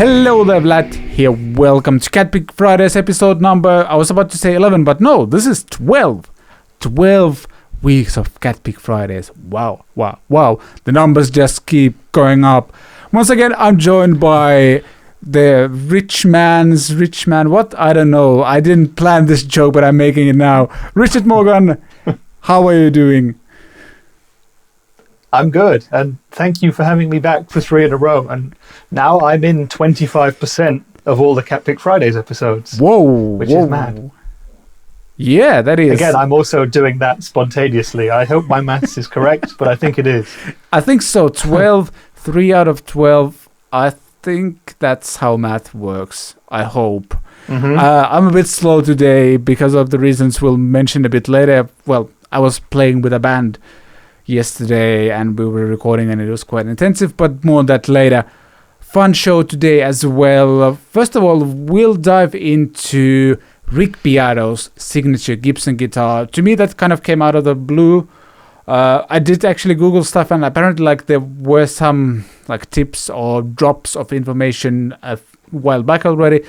Hello there, Vlad here. Welcome to CatPick Fridays episode number, I was about to say 11, but no, this is 12. 12 weeks of CatPick Fridays. Wow. The numbers just keep going up. Once again, I'm joined by the rich man's rich man. What? I don't know. I didn't plan this joke, but I'm making it now. Richard Morgan, how are you doing? I'm good, and thank you for having me back for 3 in a row. And now I'm in 25% of all the CatPick Fridays episodes. Which is mad. Yeah, that is. Again, I'm also doing that spontaneously. I hope my maths is correct, but I think it is. I think so. 12, 3 out of 12. I think that's how math works. I hope. Mm-hmm. I'm a bit slow today because of the reasons we'll mention a bit later. Well, I was playing with a band yesterday and we were recording and it was quite intensive, but more on that later. Fun show today as well. First of all, we'll dive into Rick Beato's signature Gibson guitar. To me, that kind of came out of the blue. I did actually Google stuff, and apparently there were some tips or drops of information a while back already,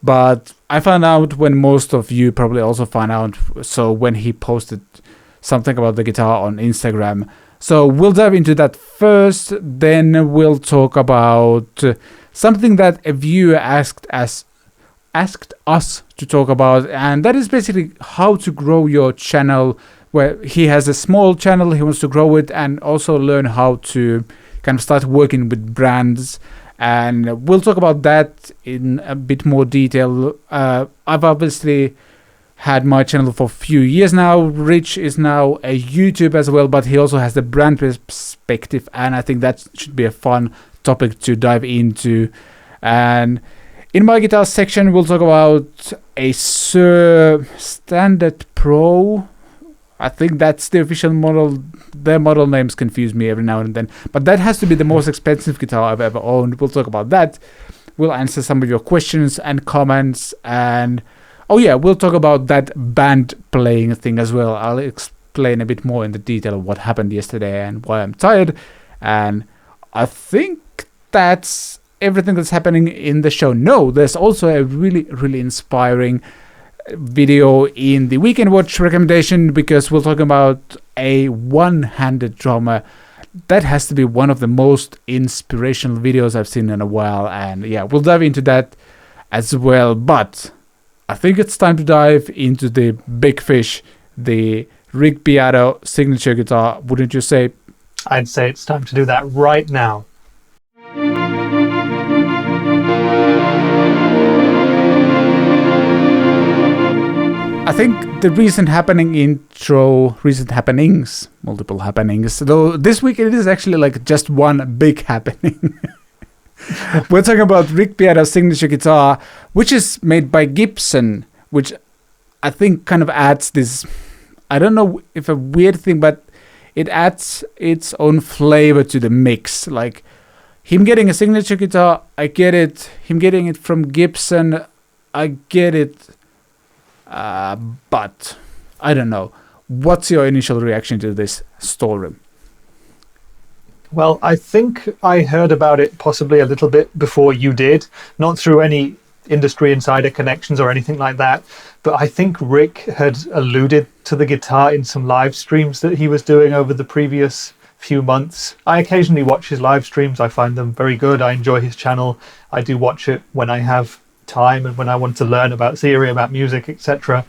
but I found out when most of you probably also found out, so when he posted something about the guitar on Instagram. So we'll dive into that first, then we'll talk about something that a viewer asked us to talk about, and that is basically how to grow your channel. Where he has a small channel, he wants to grow it and also learn how to kind of start working with brands, and we'll talk about that in a bit more detail. I've obviously had my channel for a few years now. Rich is now a YouTube as well, but he also has the brand perspective, and I think that should be a fun topic to dive into. And in my guitar section, we'll talk about a Suhr Standard Pro. I think that's the official model. Their model names confuse me every now and then, but that has to be the most expensive guitar I've ever owned. We'll talk about that. We'll answer some of your questions and comments, and we'll talk about that band playing thing as well. I'll explain a bit more in the detail of what happened yesterday and why I'm tired. And I think that's everything that's happening in the show. No, there's also a really, really inspiring video in the Weekend Watch recommendation, because we'll talk about a one-handed drummer. That has to be one of the most inspirational videos I've seen in a while. And we'll dive into that as well. But I think it's time to dive into the big fish, the Rick Beato signature guitar, wouldn't you say? I'd say it's time to do that right now. I think the recent happenings, multiple happenings, though this week it is actually just one big happening. We're talking about Rick Beato's signature guitar, which is made by Gibson, which I think kind of adds this, I don't know if a weird thing, but it adds its own flavor to the mix. Like him getting a signature guitar, I get it. Him getting it from Gibson, I get it. But I don't know. What's your initial reaction to this story? Well, I think I heard about it possibly a little bit before you did, not through any industry insider connections or anything like that, but I think Rick had alluded to the guitar in some live streams that he was doing over the previous few months. I occasionally watch his live streams. I find them very good. I enjoy his channel. I do watch it when I have time and when I want to learn about theory, about music, etc.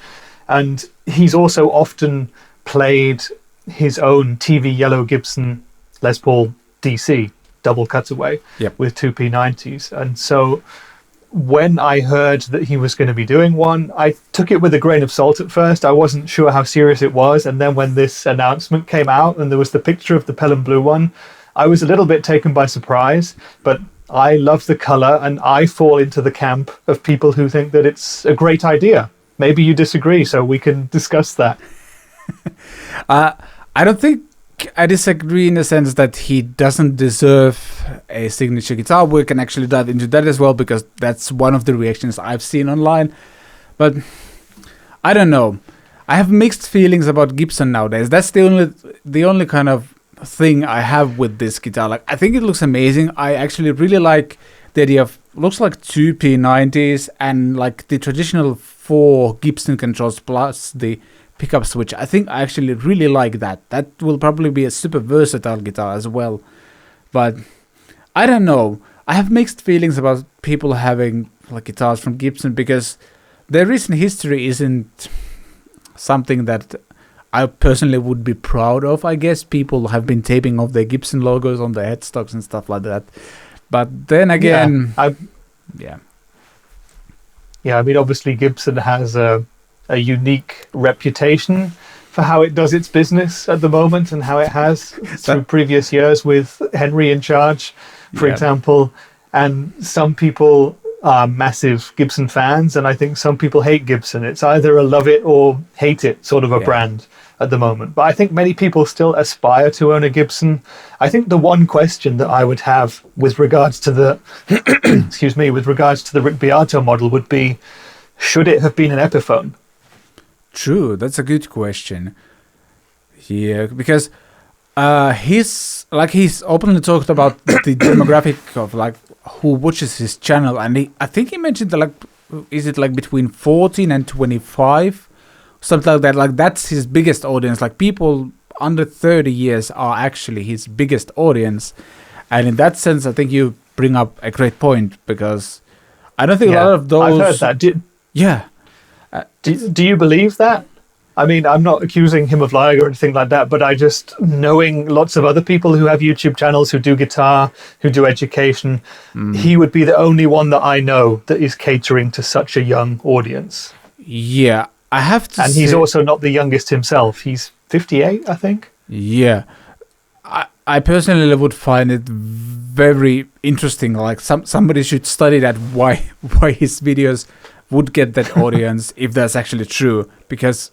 And he's also often played his own TV yellow Gibson Les Paul DC double cutaway with two P90s. And so when I heard that he was going to be doing one, I took it with a grain of salt at first. I wasn't sure how serious it was. And then when this announcement came out and there was the picture of the Pelham Blue one, I was a little bit taken by surprise, but I love the color and I fall into the camp of people who think that it's a great idea. Maybe you disagree, so we can discuss that. I don't think I disagree in the sense that he doesn't deserve a signature guitar. We can actually dive into that as well, because that's one of the reactions I've seen online. But I don't know. I have mixed feelings about Gibson nowadays. That's the only kind of thing I have with this guitar. I think it looks amazing. I actually really like the idea of looks like two P90s and like the traditional 4 Gibson controls plus the pickup switch. I think I actually really like that. That will probably be a super versatile guitar as well. But I don't know. I have mixed feelings about people having like guitars from Gibson because their recent history isn't something that I personally would be proud of. I guess people have been taping off their Gibson logos on their headstocks and stuff like that. But then again, yeah. I mean, obviously Gibson has a unique reputation for how it does its business at the moment and how it has through previous years with Henry in charge, for example. And some people are massive Gibson fans, and I think some people hate Gibson. It's either a love it or hate it sort of a brand at the moment. But I think many people still aspire to own a Gibson. I think the one question that I would have with regards to the with regards to the Rick Beato model would be, should it have been an Epiphone? True, that's a good question. Yeah, because he's openly talked about the demographic of like who watches his channel, and I think he mentioned that, like, is it like between 14 and 25, something like that. Like that's his biggest audience. Like people under 30 years are actually his biggest audience, and in that sense, I think you bring up a great point because I don't think a lot of those. I've heard that. Do you believe that? I mean, I'm not accusing him of lying or anything like that, but I just, knowing lots of other people who have YouTube channels, who do guitar, who do education, he would be the only one that I know that is catering to such a young audience. Yeah, I have to And he's also not the youngest himself. He's 58, I think. Yeah. I personally would find it very interesting. Like somebody should study that, why his videos would get that audience, if that's actually true, because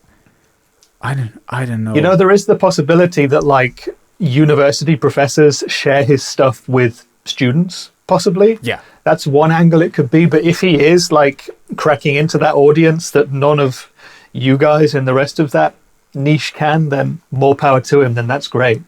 I don't know. You know, there is the possibility that like university professors share his stuff with students, possibly. Yeah. That's one angle it could be. But if he is like cracking into that audience that none of you guys and the rest of that niche can, then more power to him, then that's great.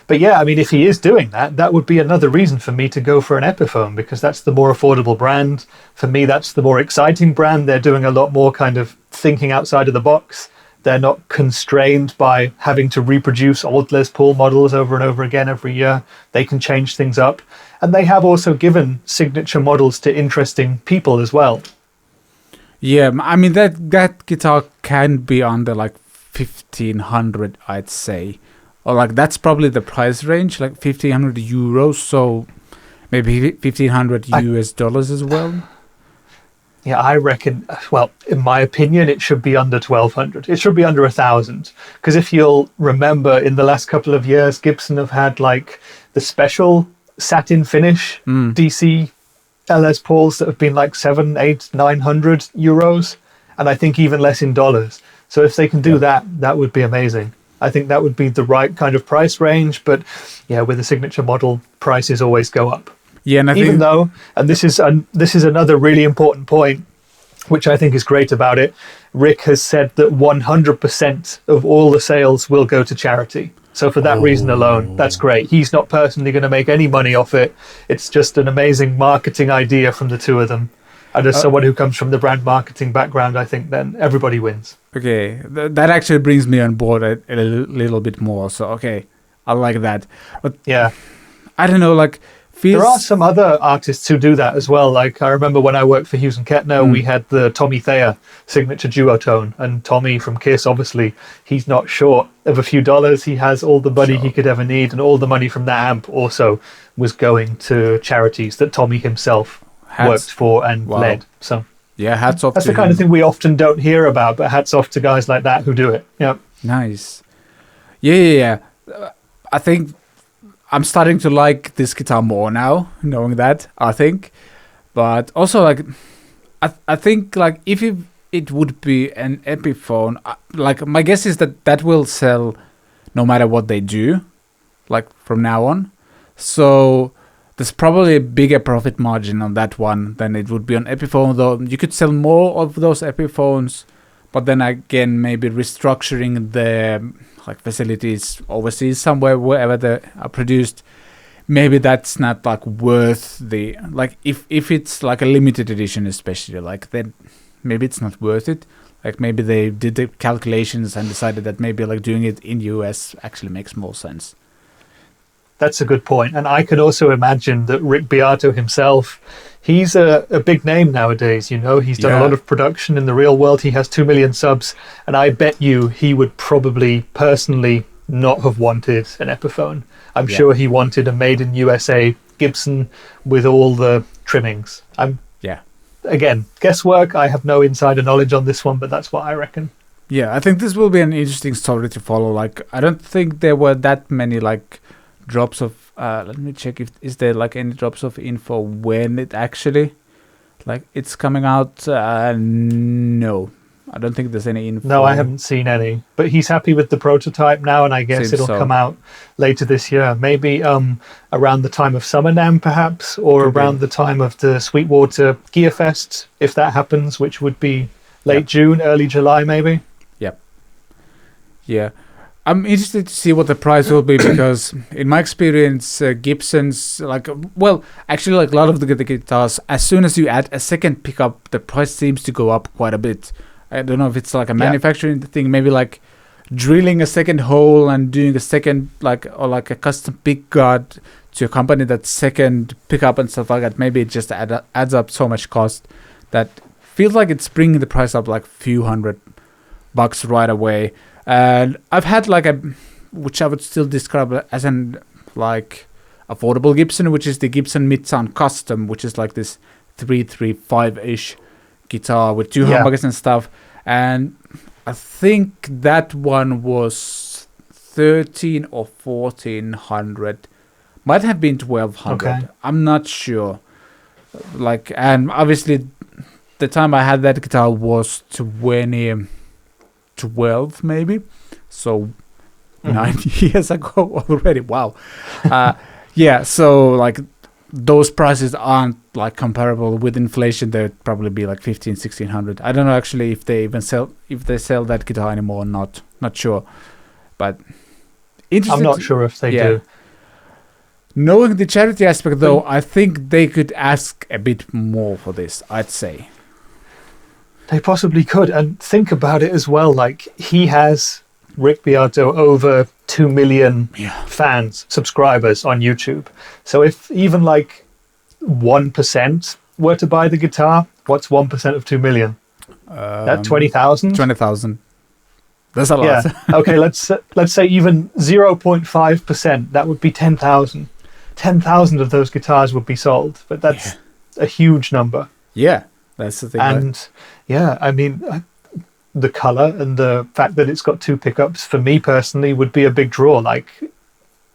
But yeah, I mean, if he is doing that, that would be another reason for me to go for an Epiphone, because that's the more affordable brand. For me, that's the more exciting brand. They're doing a lot more kind of thinking outside of the box. They're not constrained by having to reproduce old Les Paul models over and over again every year. They can change things up. And they have also given signature models to interesting people as well. Yeah, I mean, that guitar can be under like 1,500, I'd say. Or like that's probably the price range, like 1,500 euros, so maybe 1,500 US dollars as well. Yeah, I reckon, well, in my opinion, it should be under 1,200. It should be under 1,000. Because if you'll remember, in the last couple of years, Gibson have had like the special satin finish DC LS Pauls that have been like 700, 800, 900 euros. And I think even less in dollars. So if they can do that, that would be amazing. I think that would be the right kind of price range. But yeah, with a signature model, prices always go up. Yeah, and even though, and this is another really important point, which I think is great about it, Rick has said that 100% of all the sales will go to charity. So for that reason alone, that's great. He's not personally going to make any money off it. It's just an amazing marketing idea from the two of them. And as someone who comes from the brand marketing background, I think then everybody wins. Okay, that actually brings me on board a little bit more. So, okay, I like that. But yeah, I don't know, like... There are some other artists who do that as well. Like I remember when I worked for Hughes and Kettner, we had the Tommy Thayer signature duotone, and Tommy from Kiss, obviously, he's not short of a few dollars. He has all the money he could ever need, and all the money from that amp also was going to charities that Tommy himself worked for and led. So yeah, hats off. That's the kind of thing we often don't hear about, but hats off to guys like that who do it. Yeah, nice. Yeah. I think I'm starting to like this guitar more now, knowing that, I think. But also, like, I think, like, if it would be an Epiphone, like, my guess is that will sell no matter what they do, like, from now on. So there's probably a bigger profit margin on that one than it would be on Epiphone, though you could sell more of those Epiphones, but then again, maybe restructuring the like facilities overseas somewhere, wherever they are produced, maybe that's not like worth the, like if it's like a limited edition especially, like then maybe it's not worth it. Like maybe they did the calculations and decided that maybe like doing it in US actually makes more sense. That's a good point. And I could also imagine that Rick Beato himself, he's a big name nowadays, you know. He's done a lot of production in the real world. He has 2 million subs. And I bet you he would probably personally not have wanted an Epiphone. I'm sure he wanted a made in USA Gibson with all the trimmings. Again, guesswork. I have no insider knowledge on this one, but that's what I reckon. Yeah, I think this will be an interesting story to follow. Like, I don't think there were that many like drops of let me check if is there like any drops of info when it actually like it's coming out. No, I don't think there's any info. No, I haven't seen any, but he's happy with the prototype now, and I guess it'll come out later this year, maybe around the time of Summer NAMM perhaps, or around the time of the Sweetwater Gear Fest, if that happens, which would be late June, early July maybe. Yeah, I'm interested to see what the price will be because in my experience, Gibson's like, well, actually like a lot of the guitars, as soon as you add a second pickup, the price seems to go up quite a bit. I don't know if it's like a manufacturing thing, maybe like drilling a second hole and doing a second like, or like a custom pick guard to accompany that second pickup and stuff like that. Maybe it just adds up so much cost that feels like it's bringing the price up like a few $100 right away. And I've had like which I would still describe as an like affordable Gibson, which is the Gibson Mid-Sound Custom, which is like this 335-ish guitar with 2 humbuckers and stuff. And I think that one was 13 or 1400. Might have been 1200. Okay. I'm not sure. Like, and obviously the time I had that guitar was 2012 maybe, so 9 years ago already. Wow. So like those prices aren't like comparable with inflation. They'd probably be like 1500-1600. I don't know actually if they sell that guitar anymore or not sure, but I'm not sure if they do. Knowing the charity aspect though, I think they could ask a bit more for this, I'd say. They possibly could. And think about it as well. Like, he has, Rick Beato, over 2 million fans, subscribers on YouTube. So if even like 1% were to buy the guitar, what's 1% of 2 million? That 20,000? 20,000. That's a lot. Yeah. Okay, let's say even 0.5%. That would be 10,000. 10,000 of those guitars would be sold. But that's a huge number. Yeah. That's the thing. And I mean, the color and the fact that it's got 2 pickups for me personally would be a big draw. Like,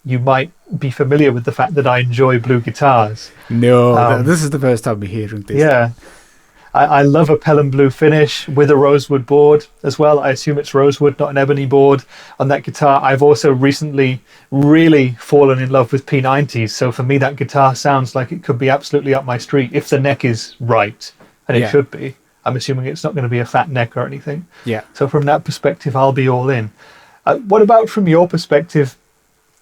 you might be familiar with the fact that I enjoy blue guitars. No, this is the first time we're hearing this. Yeah. I love a Pelham blue finish with a rosewood board as well. I assume it's rosewood, not an ebony board on that guitar. I've also recently really fallen in love with P90s. So for me, that guitar sounds like it could be absolutely up my street if the neck is right. And it should be. I'm assuming it's not going to be a fat neck or anything. Yeah. So from that perspective, I'll be all in. What about from your perspective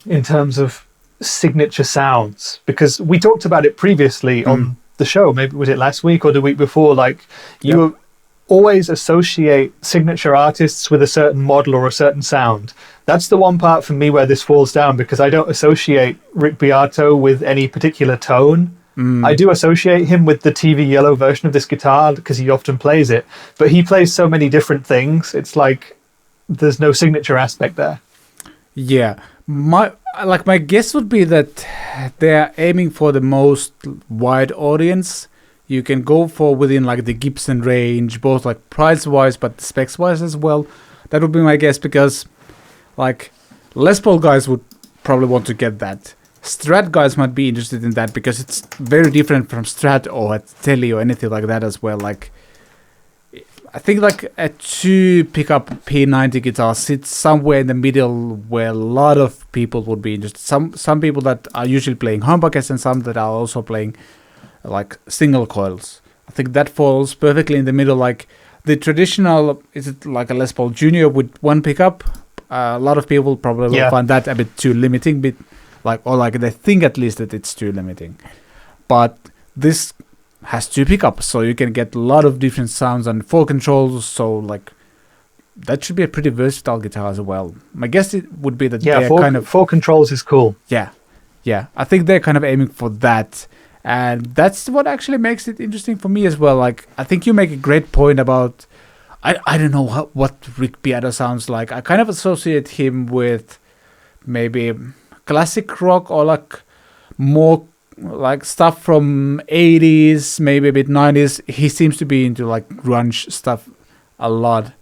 in terms of signature sounds? Because we talked about it previously on the show. Maybe was it last week or the week before? Like, you always associate signature artists with a certain model or a certain sound. That's the one part for me where this falls down, because I don't associate Rick Beato with any particular tone. I do associate him with the TV yellow version of this guitar because he often plays it, but he plays so many different things. It's like there's no signature aspect there. Yeah, my guess would be that they're aiming for the most wide audience you can go for within like the Gibson range, both like price wise but specs wise as well. That would be my guess, because like Les Paul guys would probably want to get that. Strat guys might be interested in that because it's very different from Strat or Tele or anything like that as well. Like, I think like a 2 pickup P90 guitar sits somewhere in the middle where a lot of people would be interested. Some people that are usually playing humbuckers and some that are also playing like single coils. I think that falls perfectly in the middle. Like the traditional, is it like a Les Paul Junior with 1 pickup? A lot of people probably will find that a bit too limiting, like they think at least that it's too limiting. But this has 2 pickups, so you can get a lot of different sounds and 4 controls. So like that should be a pretty versatile guitar as well. My guess it would be that they're kind of 4 controls is cool. Yeah. I think they're kind of aiming for that, and that's what actually makes it interesting for me as well. Like I think you make a great point about I don't know what Rick Beato sounds like. I kind of associate him with maybe classic rock or like more like stuff from 80s, maybe a bit 90s. He seems to be into like grunge stuff a lot,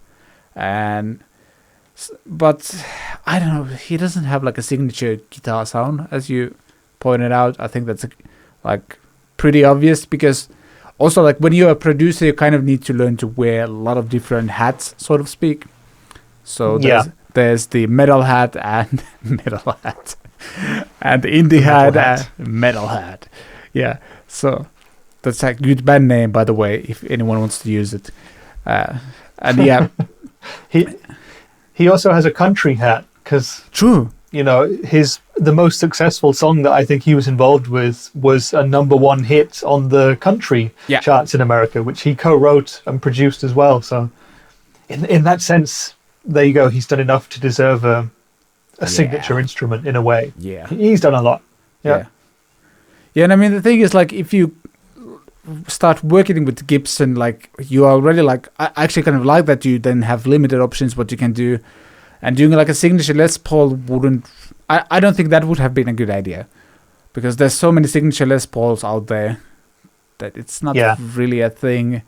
but I don't know, he doesn't have like a signature guitar sound, as you pointed out. I think that's like pretty obvious, because also like when you're a producer, you kind of need to learn to wear a lot of different hats, so to speak. So there's the metal hat and metal hat, and the indie hat and metal hat. Yeah, so that's a good band name, by the way, if anyone wants to use it. And yeah, he also has a country hat, because true. You know, the most successful song that I think he was involved with was a #1 hit on the country charts in America, which he co-wrote and produced as well. So in that sense, there you go. He's done enough to deserve a signature instrument in a way. Yeah. He's done a lot. Yeah. And I mean, the thing is, like, if you start working with Gibson, like, you already, like, I actually kind of like that you then have limited options what you can do. And doing like a signature Les Paul wouldn't... I don't think that would have been a good idea, because there's so many signature Les Pauls out there that it's not really a thing.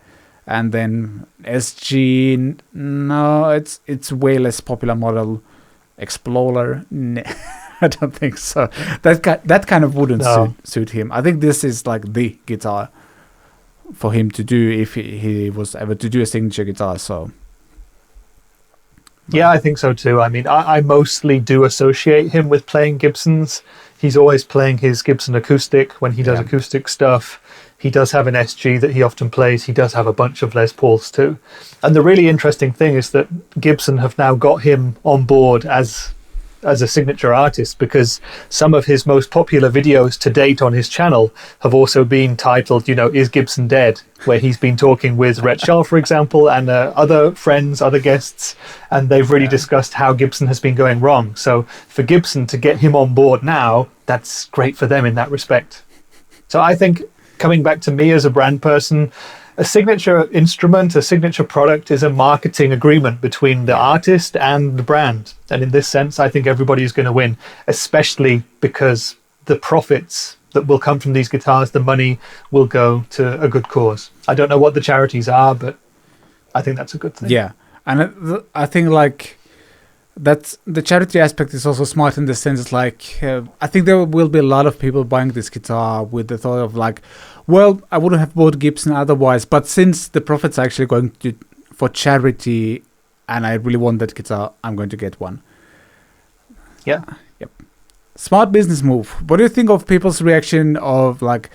And then SG, no, it's way less popular model. Explorer, I don't think so. That kind of wouldn't suit him. I think this is like the guitar for him to do if he was ever to do a signature guitar. So yeah, I think so too. I mean, I mostly do associate him with playing Gibsons. He's always playing his Gibson acoustic when he does acoustic stuff. He does have an SG that he often plays. He does have a bunch of Les Pauls too. And the really interesting thing is that Gibson have now got him on board as a signature artist, because some of his most popular videos to date on his channel have also been titled, you know, Is Gibson Dead? Where he's been talking with Rhett Schaal, for example, and other friends, other guests, and they've really discussed how Gibson has been going wrong. So for Gibson to get him on board now, that's great for them in that respect. So I think, coming back to me as a brand person, a signature instrument, a signature product is a marketing agreement between the artist and the brand. And in this sense, I think everybody is going to win, especially because the profits that will come from these guitars, the money will go to a good cause. I don't know what the charities are, but I think that's a good thing. Yeah. And I think like that's the charity aspect is also smart in the sense like I think there will be a lot of people buying this guitar with the thought of like, well, I wouldn't have bought Gibson otherwise, but since the profits are actually going for charity and I really want that guitar, I'm going to get one. Yeah. Yep. Smart business move. What do you think of people's reaction of like,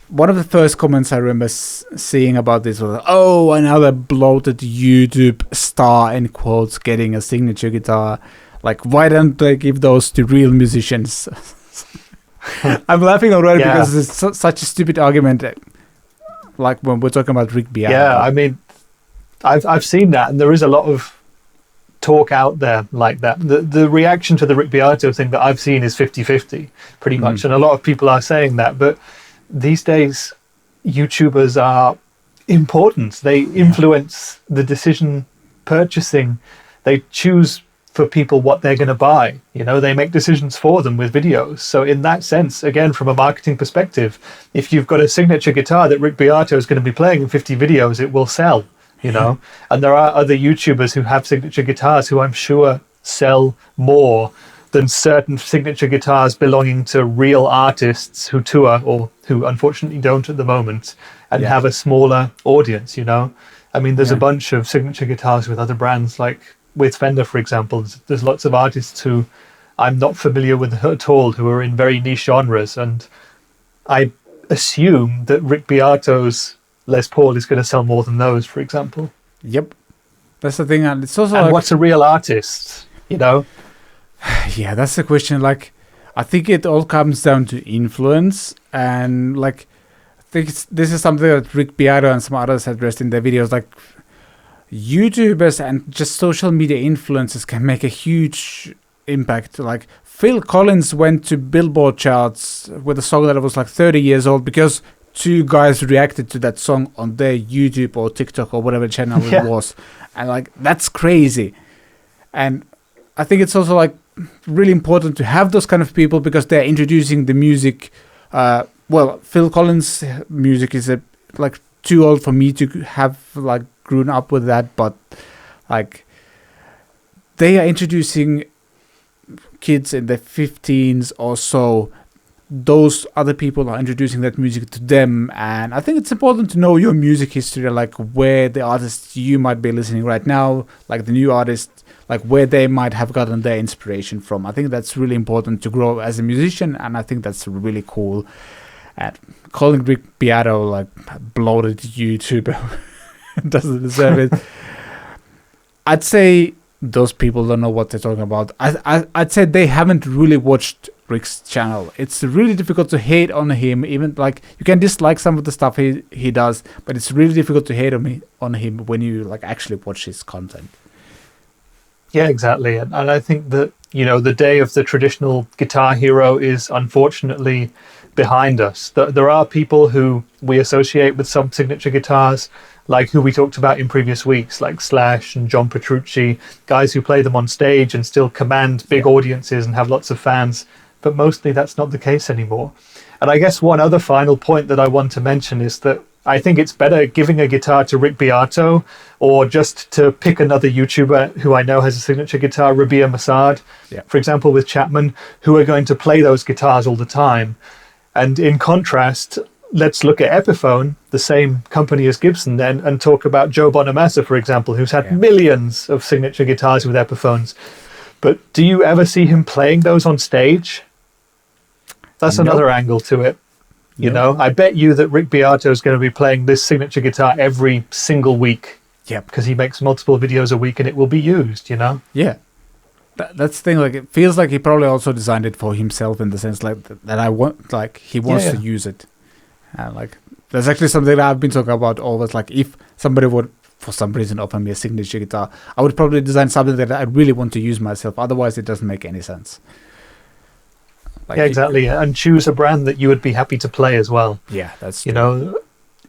one of the first comments I remember seeing about this was, oh, another bloated YouTube star, in quotes, getting a signature guitar. Like, why don't they give those to real musicians? I'm laughing already because it's such a stupid argument. Like when we're talking about Rick Beato. Yeah, I mean, I've seen that, and there is a lot of talk out there like that. The reaction to the Rick Beato thing that I've seen is 50-50, pretty much. And a lot of people are saying that, but these days, YouTubers are important. They influence the decision purchasing. They choose for people what they're going to buy. You know, they make decisions for them with videos. So in that sense, again, from a marketing perspective, if you've got a signature guitar that Rick Beato is going to be playing in 50 videos, it will sell, you know. And there are other YouTubers who have signature guitars who I'm sure sell more than certain signature guitars belonging to real artists who tour or who unfortunately don't at the moment and have a smaller audience, you know. I mean, there's a bunch of signature guitars with other brands, like with Fender, for example. There's lots of artists who I'm not familiar with at all who are in very niche genres, and I assume that Rick Beato's Les Paul is going to sell more than those, for example. Yep. That's the thing. And it's also and what's a real artist, you know? Yeah, that's the question. Like, I think it all comes down to influence, and like I think this is something that Rick Beato and some others addressed in their videos. Like YouTubers and just social media influencers can make a huge impact. Like Phil Collins went to Billboard charts with a song that was like 30 years old because two guys reacted to that song on their YouTube or TikTok or whatever channel it was, and like that's crazy. And I think it's also like really important to have those kind of people because they're introducing the music. Well, Phil Collins' music is like too old for me to have like grown up with that, but like they are introducing kids in their 15s or so. Those other people are introducing that music to them, and I think it's important to know your music history, like where the artists you might be listening right now, like the new artists, like where they might have gotten their inspiration from. I think that's really important to grow as a musician, and I think that's really cool. And calling Rick Beato like bloated YouTuber doesn't deserve it. I'd say those people don't know what they're talking about. I'd say they haven't really watched Rick's channel. It's really difficult to hate on him. Even like you can dislike some of the stuff he does, but it's really difficult to hate on him when you like actually watch his content. Yeah, exactly. And I think that, you know, the day of the traditional guitar hero is unfortunately behind us. There are people who we associate with some signature guitars, like who we talked about in previous weeks, like Slash and John Petrucci, guys who play them on stage and still command big audiences and have lots of fans. But mostly that's not the case anymore. And I guess one other final point that I want to mention is that I think it's better giving a guitar to Rick Beato or just to pick another YouTuber who I know has a signature guitar, Rabia Massad, for example, with Chapman, who are going to play those guitars all the time. And in contrast, let's look at Epiphone, the same company as Gibson then, and talk about Joe Bonamassa, for example, who's had millions of signature guitars with Epiphones. But do you ever see him playing those on stage? That's another angle to it. You know, I bet you that Rick Beato is going to be playing this signature guitar every single week. Yeah. Because he makes multiple videos a week and it will be used, you know? Yeah. That's the thing. Like, it feels like he probably also designed it for himself in the sense like that I want, like, he wants to use it. And like, that's actually something that I've been talking about always. Like, if somebody would, for some reason, offer me a signature guitar, I would probably design something that I really want to use myself. Otherwise, it doesn't make any sense. Like, yeah, exactly. And choose a brand that you would be happy to play as well. Yeah, that's true. You know,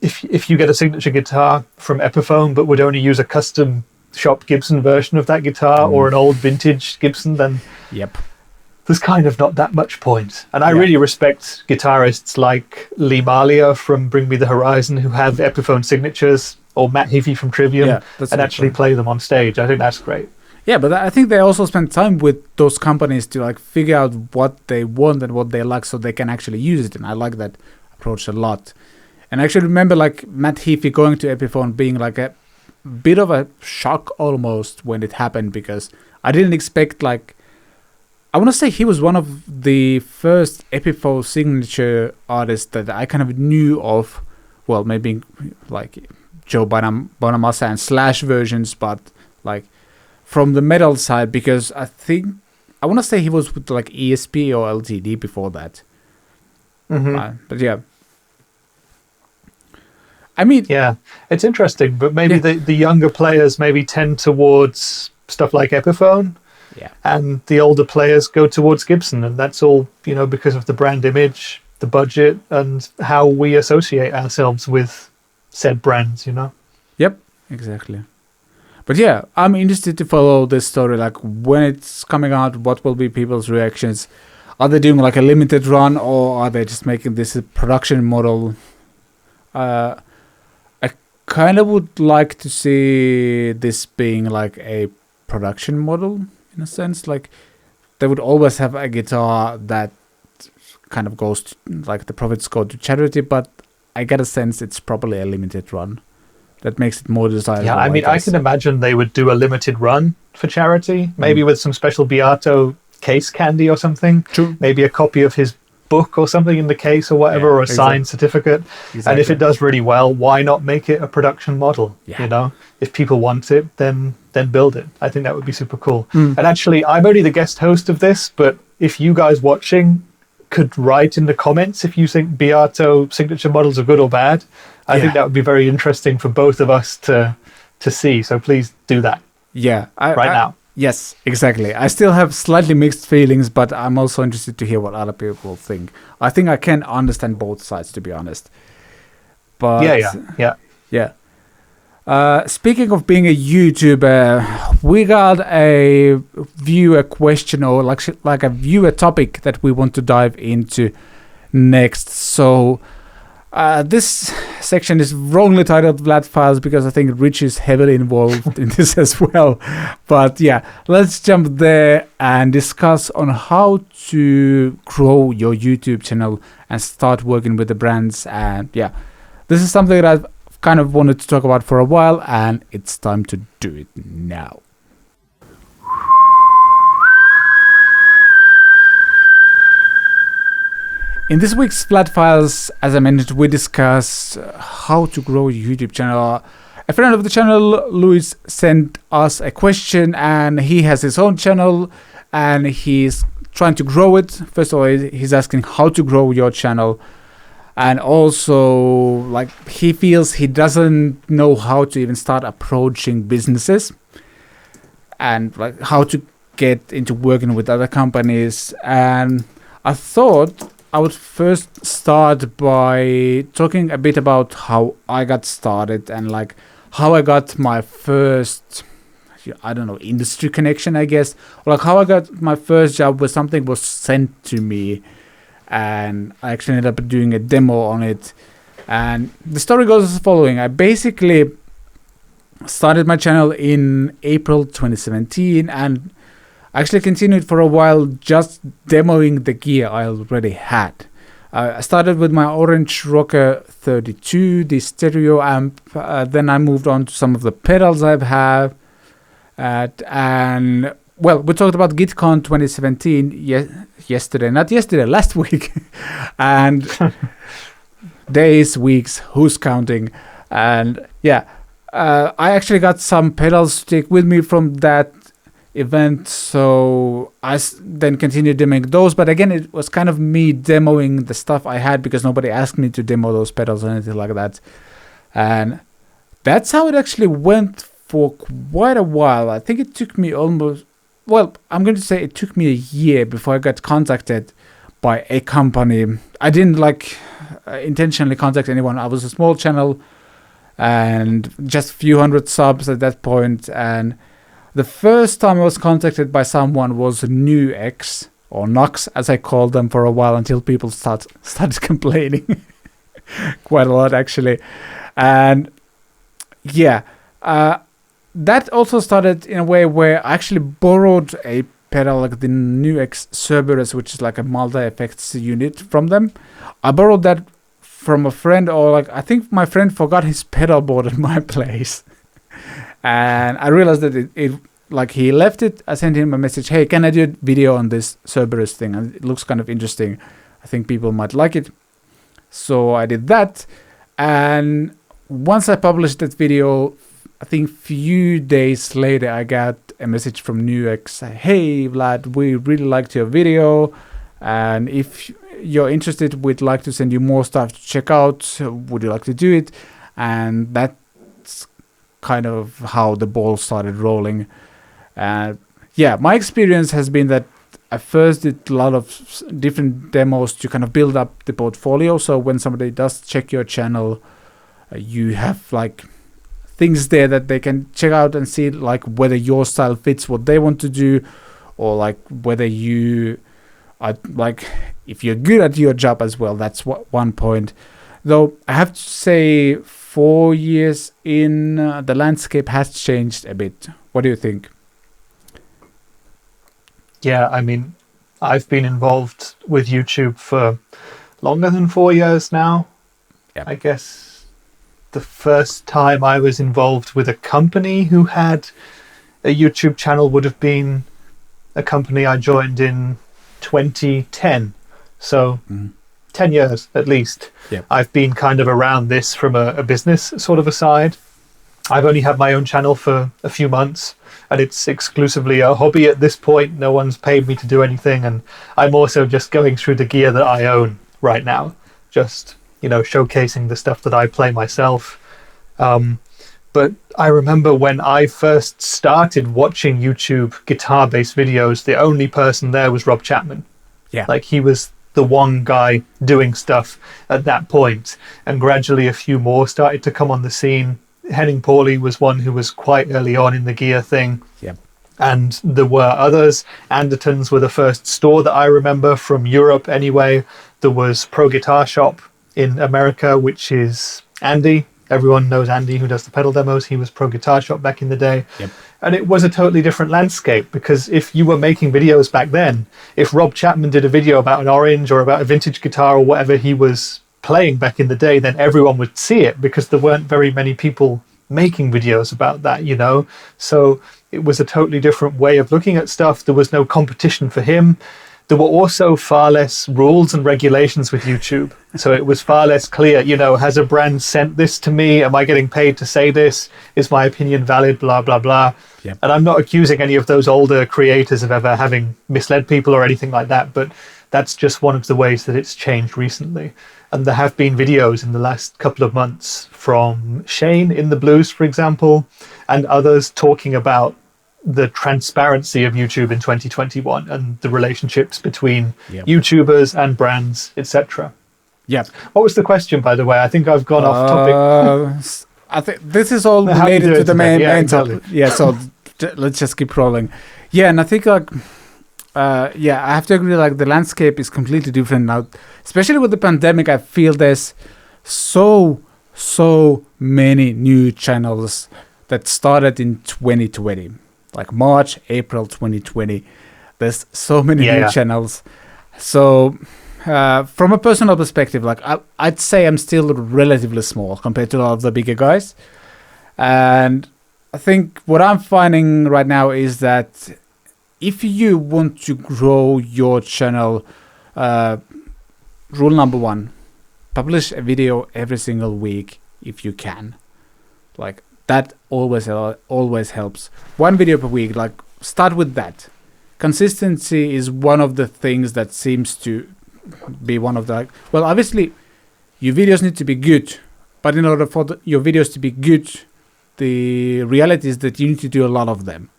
if you get a signature guitar from Epiphone but would only use a custom shop Gibson version of that guitar or an old vintage Gibson, then there's kind of not that much point. And I really respect guitarists like Lee Malia from Bring Me the Horizon who have Epiphone signatures, or Matt Heafy from Trivium, and actually play them on stage. I think that's great. Yeah, but I think they also spend time with those companies to like figure out what they want and what they like so they can actually use it. And I like that approach a lot. And I actually remember like Matt Heafy going to Epiphone being like a bit of a shock almost when it happened, because I didn't expect, like, I want to say he was one of the first Epiphone signature artists that I kind of knew of. Well, maybe like Joe Bonamassa and Slash versions, but like from the metal side, because I want to say he was with like ESP or LTD before that. But yeah. I mean, yeah, it's interesting, but maybe the younger players maybe tend towards stuff like Epiphone, and the older players go towards Gibson, and that's all, you know, because of the brand image, the budget, and how we associate ourselves with said brands, you know? Yep, exactly. But yeah, I'm interested to follow this story, like when it's coming out, what will be people's reactions? Are they doing like a limited run, or are they just making this a production model? Kind of would like to see this being like a production model in a sense. Like they would always have a guitar that kind of goes to, like the profits go to charity, but I get a sense it's probably a limited run. That makes it more desirable. Yeah, I mean, I can imagine they would do a limited run for charity, maybe with some special Beato case candy or something. True. Maybe a copy of his book or something in the case or whatever, or a signed certificate. And if it does really well, why not make it a production model? You know, if people want it, then build it. I think that would be super cool. And actually, I'm only the guest host of this, but if you guys watching could write in the comments if you think Beato signature models are good or bad, I think that would be very interesting for both of us to see. So please do that. Right now. Yes, exactly. I still have slightly mixed feelings, but I'm also interested to hear what other people think. I think I can understand both sides, to be honest. But yeah. Speaking of being a YouTuber, we got a viewer question, or like a viewer topic that we want to dive into next. So this section is wrongly titled Vlad Files because I think Rich is heavily involved in this as well. But yeah, let's jump there and discuss on how to grow your YouTube channel and start working with the brands. And yeah, this is something that I've kind of wanted to talk about for a while, and it's time to do it now. In this week's Flat Files, as I mentioned, we discuss how to grow your YouTube channel. A friend of the channel, Luis, sent us a question, and he has his own channel and he's trying to grow it. First of all, he's asking how to grow your channel, and also like he feels he doesn't know how to even start approaching businesses and like how to get into working with other companies. And I thought I would first start by talking a bit about how I got started and like how I got my first, I don't know, industry connection, I guess. Or like how I got my first job where something was sent to me and I actually ended up doing a demo on it. And the story goes as following. I basically started my channel in April 2017 and actually continued for a while just demoing the gear I already had. I started with my Orange Rocker 32, the stereo amp. Then I moved on to some of the pedals I've had. And well, we talked about GitCon 2017 last week. And days, weeks, who's counting? And yeah, I actually got some pedals to take with me from that event, so I then continued demoing those, but again it was kind of me demoing the stuff I had because nobody asked me to demo those pedals or anything like that. And that's how it actually went for quite a while. I think it took me I'm going to say it took me a year before I got contacted by a company. I didn't intentionally contact anyone. I was a small channel and just a few hundred subs at that point, and the first time I was contacted by someone was Nuix, or Nox as I called them for a while until people started complaining quite a lot actually. And yeah, that also started in a way where I actually borrowed a pedal like the Nuix Cerberus, which is like a multi-effects unit from them. I borrowed that from a friend, or like I think my friend forgot his pedal board at my place. And I realized that it he left it. I sent him a message, hey, can I do a video on this Cerberus thing? And it looks kind of interesting. I think people might like it. So I did that. And once I published that video, I think few days later, I got a message from Nuix. Hey, Vlad, we really liked your video. And if you're interested, we'd like to send you more stuff to check out. Would you like to do it? And that's kind of how the ball started rolling. Yeah, my experience has been that I first did a lot of different demos to kind of build up the portfolio. So when somebody does check your channel, you have like things there that they can check out and see like whether your style fits what they want to do, or like whether you are like, if you're good at your job as well. That's one point. Though I have to say 4 years in, the landscape has changed a bit. What do you think? Yeah, I mean, I've been involved with YouTube for longer than 4 years now. Yep. I guess the first time I was involved with a company who had a YouTube channel would have been a company I joined in 2010. So 10 years at least. Yep. I've been kind of around this from a business sort of a side. I've only had my own channel for a few months, and it's exclusively a hobby at this point. No one's paid me to do anything, and I'm also just going through the gear that I own right now, just, you know, showcasing the stuff that I play myself. But I remember when I first started watching YouTube guitar-based videos, the only person there was Rob Chapman. Yeah. Like, he was the one guy doing stuff at that point, and gradually a few more started to come on the scene. Henning Pauly was one who was quite early on in the gear thing. Yeah. And there were others. Andertons were the first store that I remember from Europe anyway. There was Pro Guitar Shop in America, which is Andy. Everyone knows Andy, who does the pedal demos. He was Pro Guitar Shop back in the day. Yep. And it was a totally different landscape, because if you were making videos back then, if Rob Chapman did a video about an orange or about a vintage guitar or whatever he was playing back in the day, then everyone would see it, because there weren't very many people making videos about that, you know? So it was a totally different way of looking at stuff. There was no competition for him. There were also far less rules and regulations with YouTube. So it was far less clear, you know, has a brand sent this to me? Am I getting paid to say this? Is my opinion valid? Blah, blah, blah. Yep. And I'm not accusing any of those older creators of ever having misled people or anything like that, but that's just one of the ways that it's changed recently. And there have been videos in the last couple of months from Shane in the Blues, for example, and others talking about the transparency of YouTube in 2021 and the relationships between YouTubers and brands, etc. Yeah. What was the question, by the way? I think I've gone off topic. I think this is all related to the main topic. Yeah, so let's just keep rolling. Yeah, and I think like, I have to agree, like the landscape is completely different now, especially with the pandemic. I feel there's so many new channels that started in 2020. Like March, April 2020, there's so many new channels. So from a personal perspective, like I'd say I'm still relatively small compared to a lot of the bigger guys. And I think what I'm finding right now is that if you want to grow your channel, rule number one, publish a video every single week if you can. Like, that always helps. One video per week, like, start with that. Consistency is one of the things that seems to be one of the, like, well, obviously your videos need to be good, but in order for your videos to be good, the reality is that you need to do a lot of them.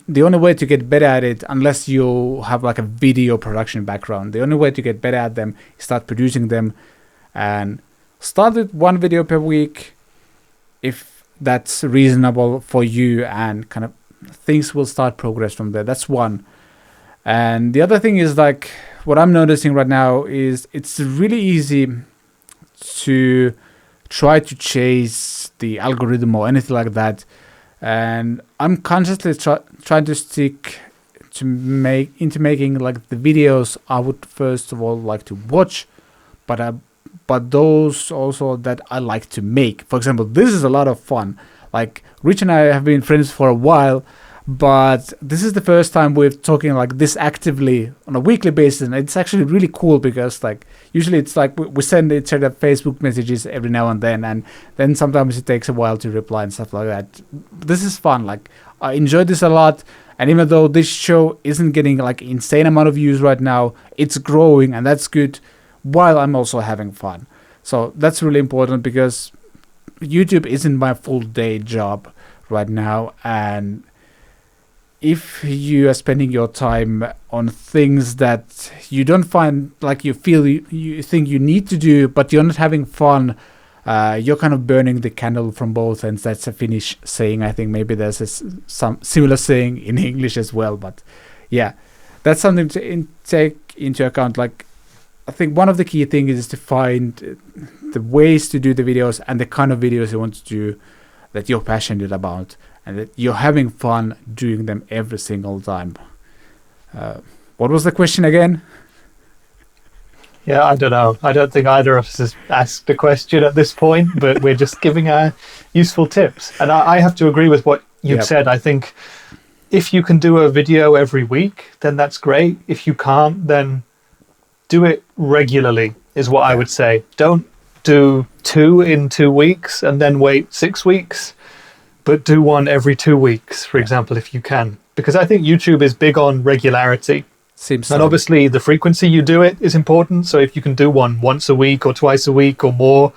The only way to get better at it, unless you have like a video production background, the only way to get better at them is start producing them, and start with one video per week if that's reasonable for you, and kind of things will start progress from there. That's one. And the other thing is, like, what I'm noticing right now is it's really easy to try to chase the algorithm or anything like that. And I'm consciously trying to stick to making like the videos I would first of all like to watch, but those also that I like to make. For example, this is a lot of fun. Like, Rich and I have been friends for a while, but this is the first time we're talking like this actively on a weekly basis, and it's actually really cool because, like, usually it's like we send each other Facebook messages every now and then sometimes it takes a while to reply and stuff like that. This is fun. Like, I enjoy this a lot, and even though this show isn't getting like insane amount of views right now, it's growing, and that's good, while I'm also having fun. So that's really important, because YouTube isn't my full day job right now, and if you are spending your time on things that you don't find like you feel you think you need to do, but you're not having fun, you're kind of burning the candle from both ends. That's a Finnish saying. I think maybe there's some similar saying in English as well. But yeah, that's something to take into account. Like, I think one of the key things is to find the ways to do the videos and the kind of videos you want to do that you're passionate about, and that you're having fun doing them every single time. What was the question again? Yeah, I don't know. I don't think either of us has asked a question at this point, but we're just giving our useful tips. And I have to agree with what you've said. I think if you can do a video every week, then that's great. If you can't, then do it regularly is what I would say. Don't do 2 in 2 weeks and then wait 6 weeks, but do one every 2 weeks, for example, if you can. Because I think YouTube is big on regularity. Seems And so. obviously the frequency you do it is important. So if you can do one once a week or twice a week or more,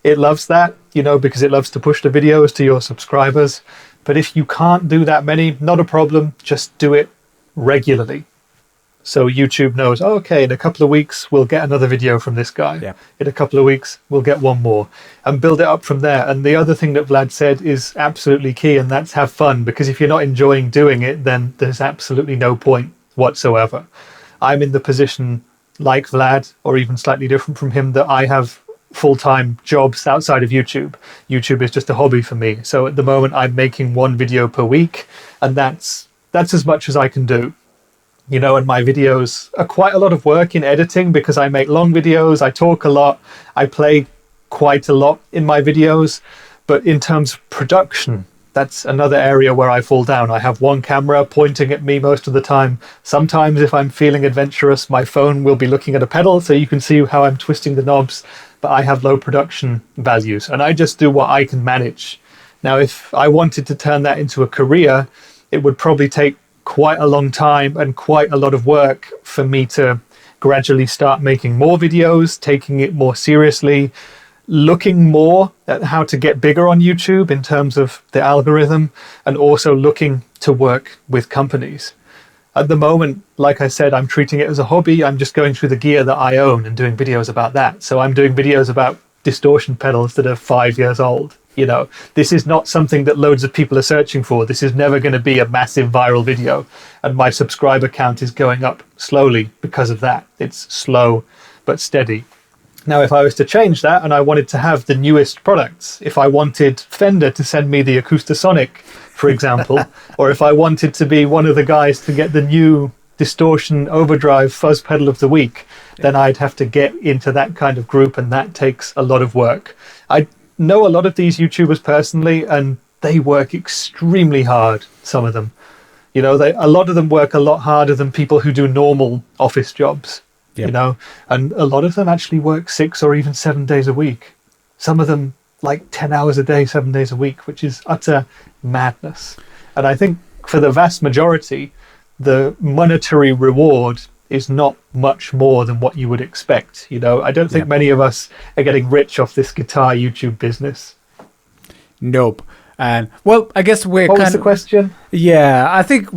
it loves that, because it loves to push the videos to your subscribers. But if you can't do that many, not a problem. Just do it regularly. So YouTube knows, okay, in a couple of weeks, we'll get another video from this guy. Yeah. In a couple of weeks, we'll get one more, and build it up from there. And the other thing that Vlad said is absolutely key, and that's have fun. Because if you're not enjoying doing it, then there's absolutely no point whatsoever. I'm in the position like Vlad, or even slightly different from him, that I have full-time jobs outside of YouTube. YouTube is just a hobby for me. So at the moment, I'm making 1 video per week, and that's as much as I can do. And my videos are quite a lot of work in editing because I make long videos, I talk a lot, I play quite a lot in my videos. But in terms of production, that's another area where I fall down. I have one camera pointing at me most of the time. Sometimes if I'm feeling adventurous, my phone will be looking at a pedal, so you can see how I'm twisting the knobs, but I have low production values, and I just do what I can manage. Now, if I wanted to turn that into a career, it would probably take quite a long time and quite a lot of work for me to gradually start making more videos, taking it more seriously, looking more at how to get bigger on YouTube in terms of the algorithm, and also looking to work with companies. At the moment, like I said, I'm treating it as a hobby. I'm just going through the gear that I own and doing videos about that. So I'm doing videos about distortion pedals that are 5 years old. This is not something that loads of people are searching for. This is never going to be a massive viral video. And my subscriber count is going up slowly because of that. It's slow but steady. Now, if I was to change that and I wanted to have the newest products, if I wanted Fender to send me the Acoustasonic, for example, or if I wanted to be one of the guys to get the new distortion overdrive fuzz pedal of the week, then I'd have to get into that kind of group, and that takes a lot of work. I know a lot of these YouTubers personally, and they work extremely hard, some of them. A lot of them work a lot harder than people who do normal office jobs. Yep. And a lot of them actually work 6 or even 7 days a week. Some of them like 10 hours a day, 7 days a week, which is utter madness. And I think for the vast majority, the monetary reward is not much more than what you would expect. I don't think many of us are getting rich off this guitar YouTube business. Nope. And well, I guess we're What was the question? Yeah, I think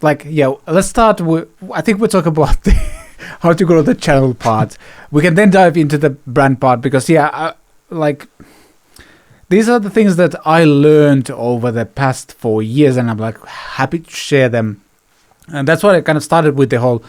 let's start with, I think we'll talk about how to grow the channel part. We can then dive into the brand part, because these are the things that I learned over the past 4 years, and I'm happy to share them. And that's why I kind of started with the whole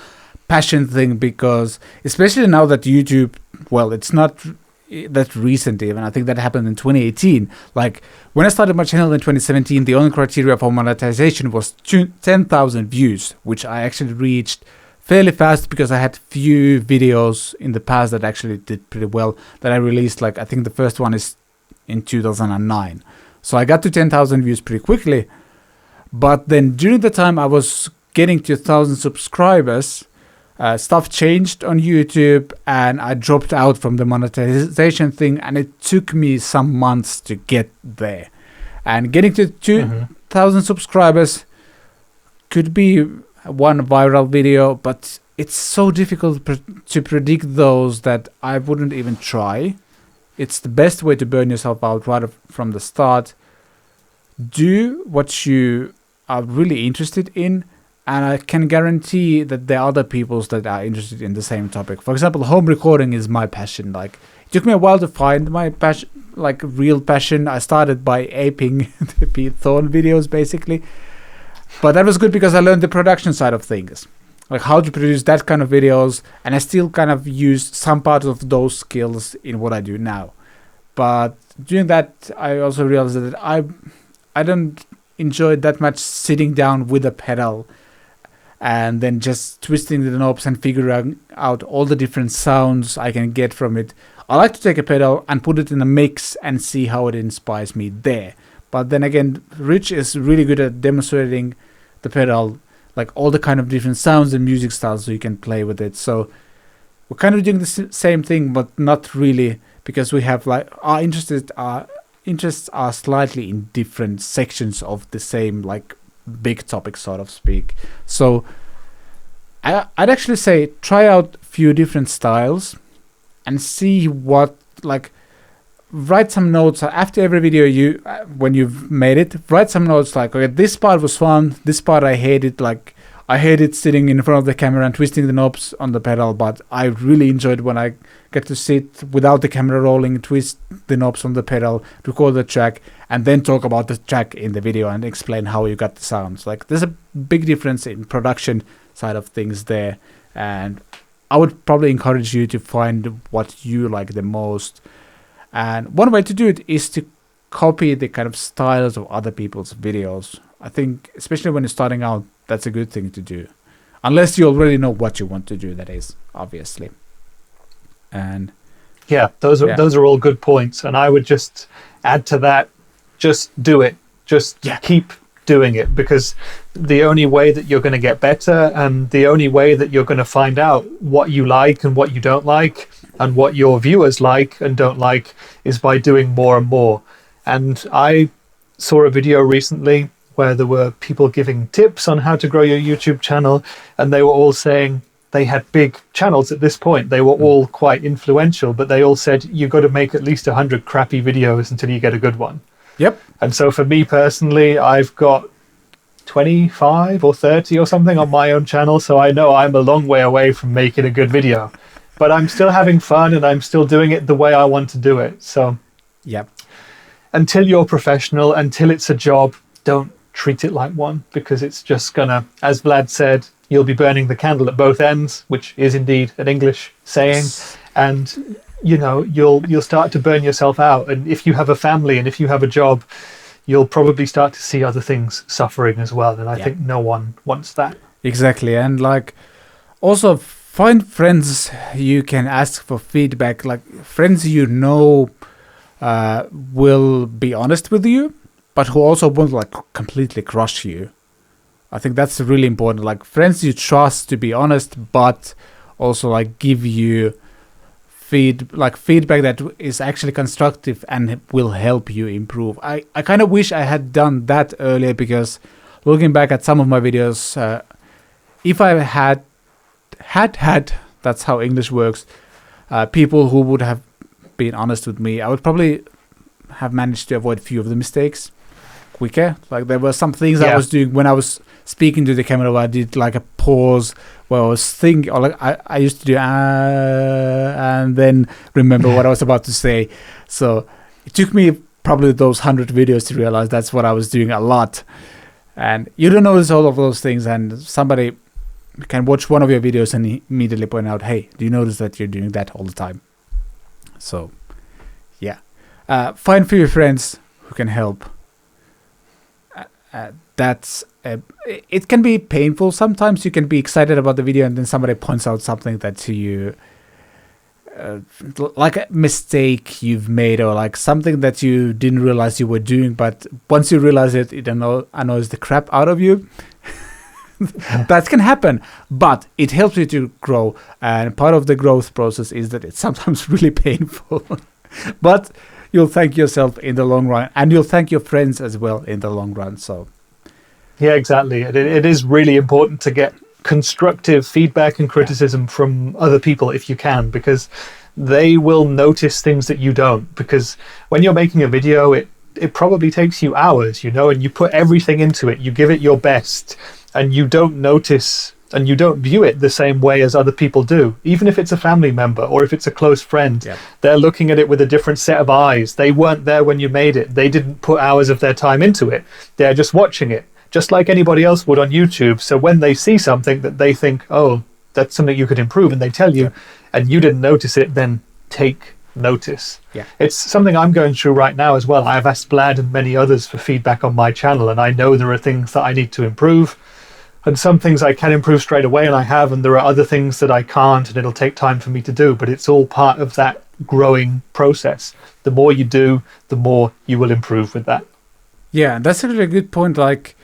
passion thing, because especially now that YouTube, it's not that recent even. I think that happened in 2018. Like when I started my channel in 2017, the only criteria for monetization was 10,000 views, which I actually reached fairly fast because I had few videos in the past that actually did pretty well that I released. I think the first one is in 2009. So I got to 10,000 views pretty quickly. But then during the time I was getting to 1,000 subscribers, stuff changed on YouTube, and I dropped out from the monetization thing, and it took me some months to get there. And getting to 2,000 subscribers could be one viral video, but it's so difficult to predict those that I wouldn't even try. It's the best way to burn yourself out right from the start. Do what you are really interested in, and I can guarantee that there are other people that are interested in the same topic. For example, home recording is my passion. It took me a while to find my passion, real passion. I started by aping the Pete Thorne videos, basically. But that was good because I learned the production side of things, how to produce that kind of videos, and I still kind of use some parts of those skills in what I do now. But doing that, I also realized that I don't enjoy that much sitting down with a pedal and then just twisting the knobs and figuring out all the different sounds I can get from it. I like to take a pedal and put it in a mix and see how it inspires me there. But then again, Rich is really good at demonstrating the pedal, all the kind of different sounds and music styles, so you can play with it. So we're kind of doing the same thing, but not really, because we have like our interests are slightly in different sections of the same like big topic, sort of speak. So I'd actually say try out a few different styles and see what, like, write some notes after every video. When you've made it, write some notes like, okay, this part was fun, this part I hated, like I hated sitting in front of the camera and twisting the knobs on the pedal, but I really enjoyed when I get to sit without the camera rolling, twist the knobs on the pedal, record the track, and then talk about the track in the video and explain how you got the sounds. Like, there's a big difference in production side of things there, and I would probably encourage you to find what you like the most. And one way to do it is to copy the kind of styles of other people's videos. I think, especially when you're starting out, that's a good thing to do. Unless you already know what you want to do, that is, obviously. And yeah, those are all good points. And I would just add to that, just do it. Just keep doing it, because the only way that you're going to get better, and the only way that you're going to find out what you like and what you don't like, and what your viewers like and don't like, is by doing more and more. And I saw a video recently where there were people giving tips on how to grow your YouTube channel, and they were all saying they had big channels at this point. They were all quite influential, but they all said you got to make at least 100 crappy videos until you get a good one. Yep. And so for me personally, I've got 25 or 30 or something on my own channel, so I know I'm a long way away from making a good video. But I'm still having fun, and I'm still doing it the way I want to do it. So yep. Until you're professional, until it's a job, don't treat it like one, because it's just gonna, as Vlad said, you'll be burning the candle at both ends, which is indeed an English saying. And you'll start to burn yourself out. And if you have a family and if you have a job, you'll probably start to see other things suffering as well. And I think no one wants that. Exactly. And like, also find friends you can ask for feedback, like friends will be honest with you, but who also won't like completely crush you. I think that's really important. Like, friends you trust to be honest, but also like give you feedback that is actually constructive and will help you improve. I kind of wish I had done that earlier, because looking back at some of my videos, if I had that's how English works, people who would have been honest with me, I would probably have managed to avoid a few of the mistakes quicker. Like, there were some things I was doing when I was speaking to the camera where I did like a pause where I was thinking, or like I used to do and then remember what I was about to say. So it took me probably those 100 videos to realize that's what I was doing a lot. And you don't notice all of those things, and somebody can watch one of your videos and immediately point out, hey, do you notice that you're doing that all the time? So yeah, find few friends who can help. It can be painful sometimes. You can be excited about the video and then somebody points out something that to you, like a mistake you've made, or like something that you didn't realize you were doing, but once you realize it annoys the crap out of you. That can happen, but it helps you to grow, and part of the growth process is that it's sometimes really painful. But you'll thank yourself in the long run, and you'll thank your friends as well in the long run. So yeah, exactly. It is really important to get constructive feedback and criticism from other people if you can, because they will notice things that you don't. Because when you're making a video, it probably takes you hours, and you put everything into it, you give it your best, and you don't notice and you don't view it the same way as other people do. Even if it's a family member or if it's a close friend, they're looking at it with a different set of eyes. They weren't there when you made it. They didn't put hours of their time into it. They're just watching it, just like anybody else would on YouTube. So when they see something that they think, oh, that's something you could improve, and they tell you, and you didn't notice it, then take notice. It's something I'm going through right now as well. I've asked Vlad and many others for feedback on my channel, and I know there are things that I need to improve. And some things I can improve straight away, and I have, and there are other things that I can't, and it'll take time for me to do. But it's all part of that growing process. The more you do, the more you will improve with that. Yeah, that's actually a good point. Like,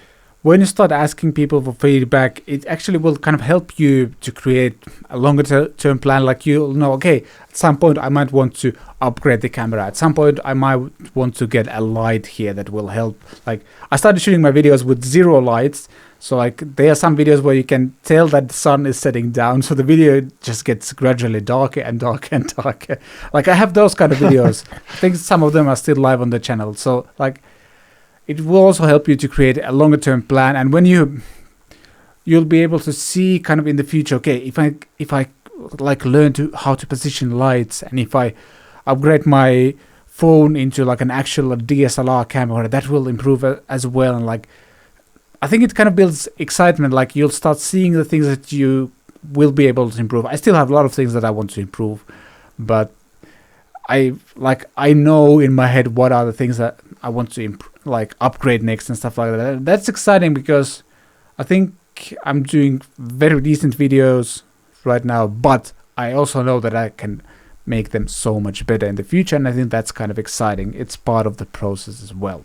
when you start asking people for feedback, it actually will kind of help you to create a longer term plan. Like you'll know, okay, at some point I might want to upgrade the camera. At some point I might want to get a light here that will help. Like I started shooting my videos with 0 lights. So like there are some videos where you can tell that the sun is setting down. So the video just gets gradually darker and darker and darker. Like I have those kind of videos. I think some of them are still live on the channel. So like it will also help you to create a longer term plan. And when you'll be able to see kind of in the future, okay, if I like learn how to position lights, and if I upgrade my phone into like an actual DSLR camera, that will improve as well. And like I think it kind of builds excitement. Like you'll start seeing the things that you will be able to improve. I still have a lot of things that I want to improve, but I know in my head what are the things that I want to upgrade next and stuff like that. That's exciting because I think I'm doing very decent videos right now, but I also know that I can make them so much better in the future, and I think that's kind of exciting. It's part of the process as well.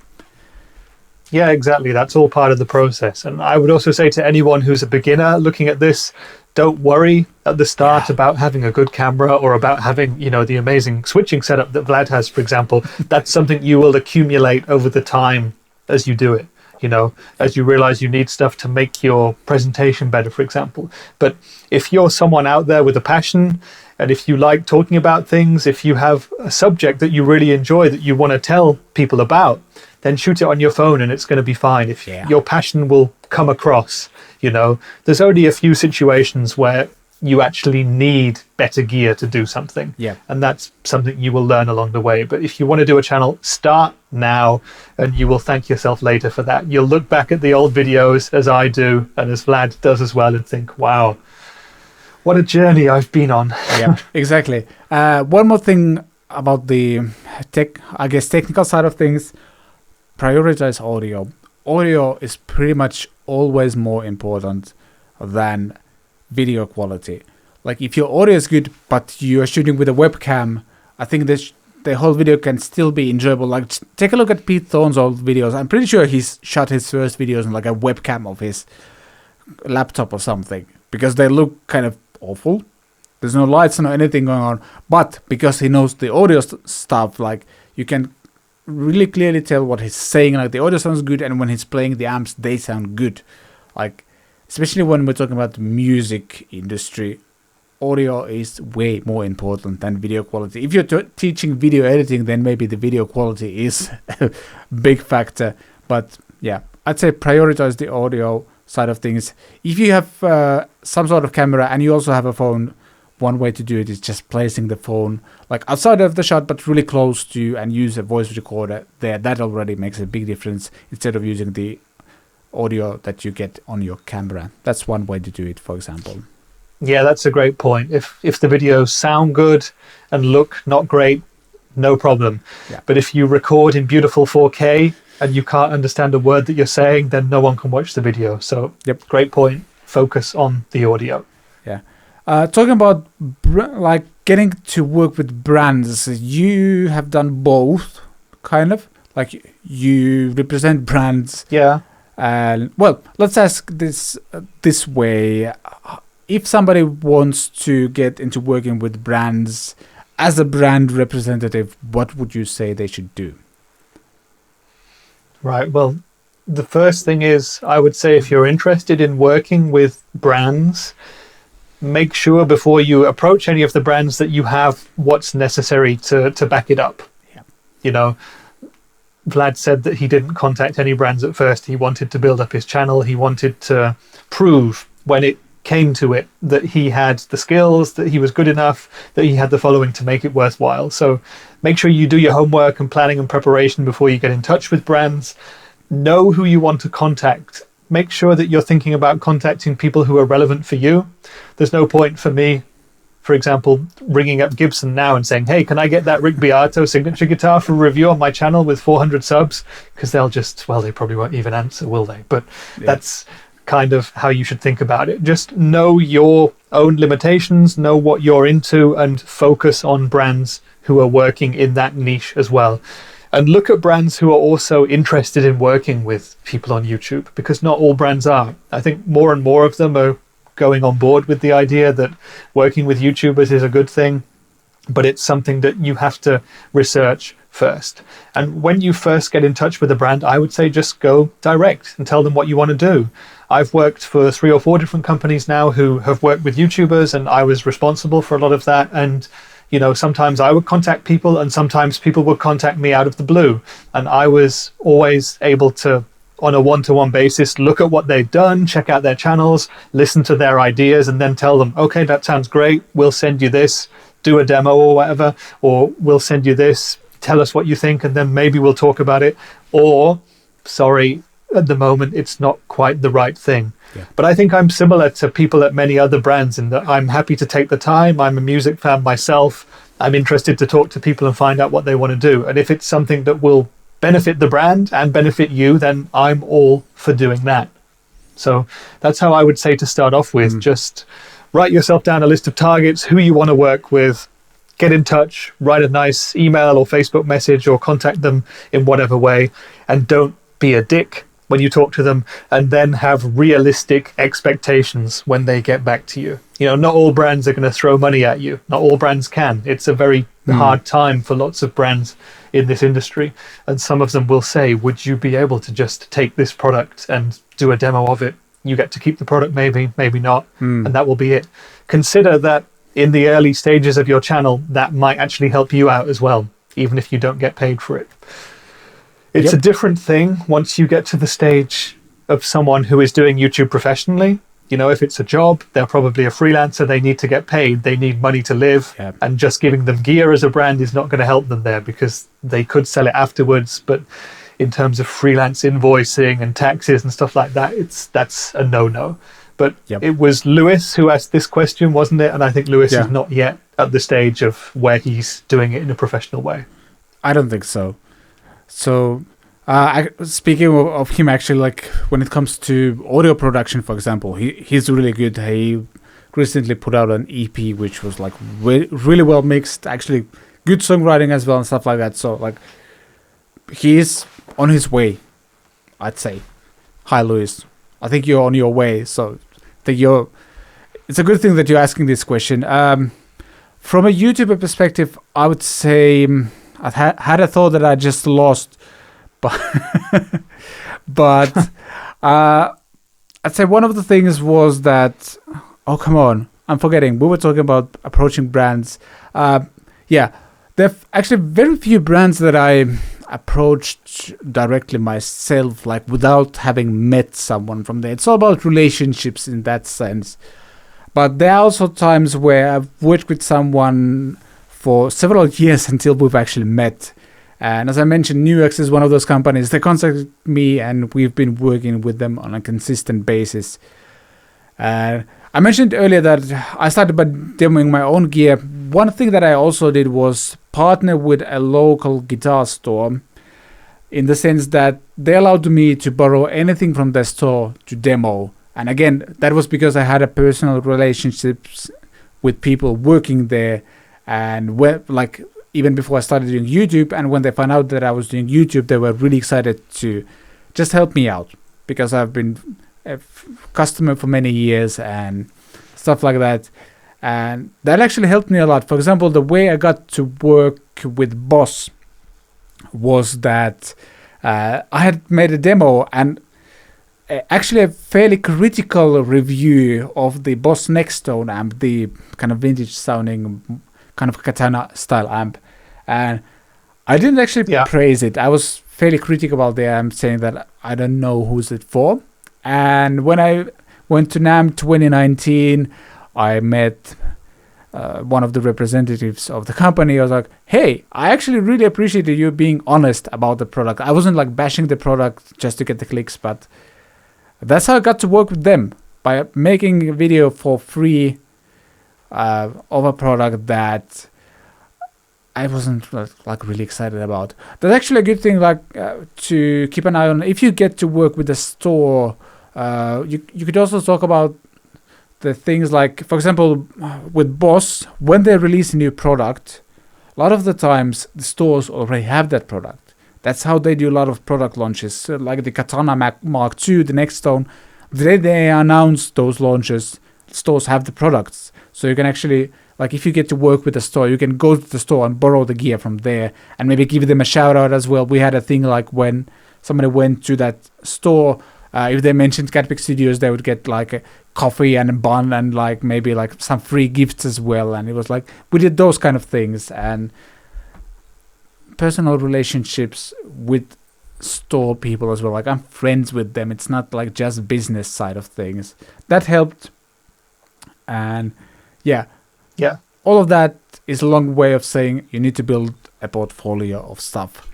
Yeah, exactly. That's all part of the process. And I would also say to anyone who's a beginner looking at this, don't worry at the start about having a good camera or about having, the amazing switching setup that Vlad has, for example. That's something you will accumulate over the time as you do it, as you realize you need stuff to make your presentation better, for example. But if you're someone out there with a passion, and if you like talking about things, if you have a subject that you really enjoy that you want to tell people about, then shoot it on your phone and it's going to be fine. If your passion will come across, there's only a few situations where you actually need better gear to do something. Yeah. And that's something you will learn along the way. But if you want to do a channel, start now and you will thank yourself later for that. You'll look back at the old videos as I do and as Vlad does as well and think, wow, what a journey I've been on. Yeah, exactly. One more thing about the technical side of things. Prioritize audio. Audio is pretty much always more important than video quality. Like if your audio is good, but you are shooting with a webcam, I think the whole video can still be enjoyable. Like take a look at Pete Thorne's old videos. I'm pretty sure he's shot his first videos on like a webcam of his laptop or something, because they look kind of awful. There's no lights and no anything going on, but because he knows the audio stuff, like you can really clearly tell what he's saying. Like the audio sounds good, and when he's playing the amps, they sound good. Like especially when we're talking about the music industry, audio is way more important than video quality. If you're teaching video editing, then maybe the video quality is a big factor. But yeah, I'd say prioritize the audio side of things. If you have some sort of camera and you also have a phone, one way to do it is just placing the phone like outside of the shot but really close to you, and use a voice recorder there. That already makes a big difference instead of using the audio that you get on your camera. That's one way to do it, for example. Yeah, that's a great point. If the videos sound good and look not great, no problem. Yeah. But if you record in beautiful 4K and you can't understand a word that you're saying, then no one can watch the video. So great point. Focus on the audio. Yeah. Talking about like getting to work with brands, you have done both, kind of. Like you represent brands. Yeah. Well, let's ask this way. If somebody wants to get into working with brands as a brand representative, what would you say they should do? Right. Well, the first thing is, I would say if you're interested in working with brands, make sure before you approach any of the brands that you have what's necessary to back it up. Yeah. Vlad said that he didn't contact any brands at first. He wanted to build up his channel. He wanted to prove when it came to it that he had the skills, that he was good enough, that he had the following to make it worthwhile. So make sure you do your homework and planning and preparation before you get in touch with brands. Know who you want to contact. Make sure that you're thinking about contacting people who are relevant for you. There's no point for me, for example, ringing up Gibson now and saying, hey, can I get that Rick Beato signature guitar for review on my channel with 400 subs? Because they'll just, well, they probably won't even answer, will they? But that's kind of how you should think about it. Just know your own limitations, know what you're into, and focus on brands who are working in that niche as well. And look at brands who are also interested in working with people on YouTube, because not all brands are. I think more and more of them are going on board with the idea that working with YouTubers is a good thing, but it's something that you have to research first. And when you first get in touch with a brand, I would say just go direct and tell them what you want to do. I've worked for 3 or 4 different companies now who have worked with YouTubers, and I was responsible for a lot of that. And sometimes I would contact people, and sometimes people would contact me out of the blue. And I was always able to, on a one-to-one basis, look at what they've done, check out their channels, listen to their ideas, and then tell them, okay, that sounds great. We'll send you this, do a demo or whatever, or we'll send you this, tell us what you think, and then maybe we'll talk about it. Or, sorry, at the moment, it's not quite the right thing. Yeah. But I think I'm similar to people at many other brands in that I'm happy to take the time. I'm a music fan myself. I'm interested to talk to people and find out what they want to do. And if it's something that will benefit the brand and benefit you, then I'm all for doing that. So that's how I would say to start off with. Just write yourself down a list of targets, who you want to work with, get in touch, write a nice email or Facebook message or contact them in whatever way, and don't be a dick when you talk to them, and then have realistic expectations when they get back to you. Not all brands are going to throw money at you. Not all brands can. It's a very hard time for lots of brands in this industry. And some of them will say, would you be able to just take this product and do a demo of it? You get to keep the product, maybe not. And that will be it. Consider that in the early stages of your channel, that might actually help you out as well, even if you don't get paid for it. It's a different thing once you get to the stage of someone who is doing YouTube professionally. If it's a job, they're probably a freelancer. They need to get paid. They need money to live. Yep. And just giving them gear as a brand is not going to help them there, because they could sell it afterwards. But in terms of freelance invoicing and taxes and stuff like that, that's a no-no. But it was Lewis who asked this question, wasn't it? And I think Lewis is not yet at the stage of where he's doing it in a professional way. I don't think so. So, speaking of him, actually, like when it comes to audio production, for example, he's really good. He recently put out an EP, which was like really well mixed, actually good songwriting as well and stuff like that. So, like, he's on his way, I'd say. Hi, Lewis. I think you're on your way. So, it's a good thing that you're asking this question. From a YouTuber perspective, I would say I had a thought that I just lost, but I'd say one of the things was that, oh, come on, I'm forgetting. We were talking about approaching brands. There are actually very few brands that I approached directly myself, like without having met someone from there. It's all about relationships in that sense. But there are also times where I've worked with someone for several years until we've actually met. And as I mentioned, Nuix is one of those companies. They contacted me and we've been working with them on a consistent basis. I mentioned earlier that I started by demoing my own gear. One thing that I also did was partner with a local guitar store, in the sense that they allowed me to borrow anything from their store to demo. And again, that was because I had a personal relationships with people working there. And like even before I started doing YouTube, and when they found out that I was doing YouTube, they were really excited to just help me out, because I've been a customer for many years and stuff like that. And that actually helped me a lot. For example, the way I got to work with Boss was that I had made a demo and actually a fairly critical review of the Boss Nextone amp, the kind of vintage sounding kind of katana style amp, and I didn't actually praise it. I was fairly critical about the amp, saying that I don't know who's it for. And when I went to NAMM 2019, I met one of the representatives of the company. I was like, hey, I actually really appreciated you being honest about the product. I wasn't like bashing the product just to get the clicks, but that's how I got to work with them, by making a video for free of a product that I wasn't like really excited about. That's actually a good thing, like to keep an eye on. If you get to work with a store, you could also talk about the things like, for example, with Boss, when they release a new product, a lot of the times the stores already have that product. That's how they do a lot of product launches. So like the Katana Mark II, the Next Stone. The day they announce those launches, stores have the products. So you can actually, like if you get to work with a store, you can go to the store and borrow the gear from there and maybe give them a shout out as well. We had a thing like when somebody went to that store, if they mentioned CatPick Studios, they would get like a coffee and a bun and like maybe like some free gifts as well. And it was like, we did those kind of things. And personal relationships with store people as well. Like I'm friends with them. It's not like just business side of things. That helped. And yeah, all of that is a long way of saying you need to build a portfolio of stuff.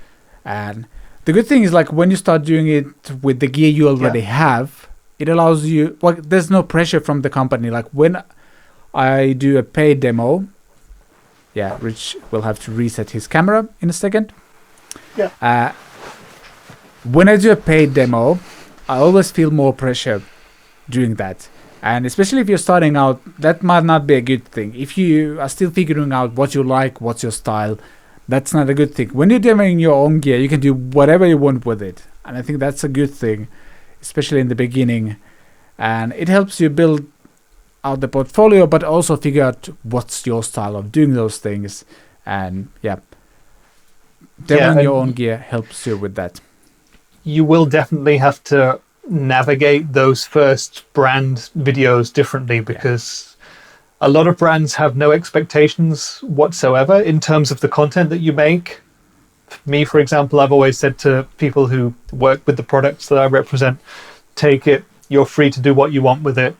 And the good thing is like when you start doing it with the gear you already have, it allows you, well, there's no pressure from the company. Like when I do a paid demo, Rich will have to reset his camera in a second. When I do a paid demo, I always feel more pressure doing that. And especially if you're starting out, that might not be a good thing. If you are still figuring out what you like, what's your style, that's not a good thing. When you're demoing your own gear, you can do whatever you want with it. And I think that's a good thing, especially in the beginning. And it helps you build out the portfolio, but also figure out what's your style of doing those things. And demoing your own gear helps you with that. You will definitely have to navigate those first brand videos differently because a lot of brands have no expectations whatsoever in terms of the content that you make. Me, for example, I've always said to people who work with the products that I represent, take it, you're free to do what you want with it.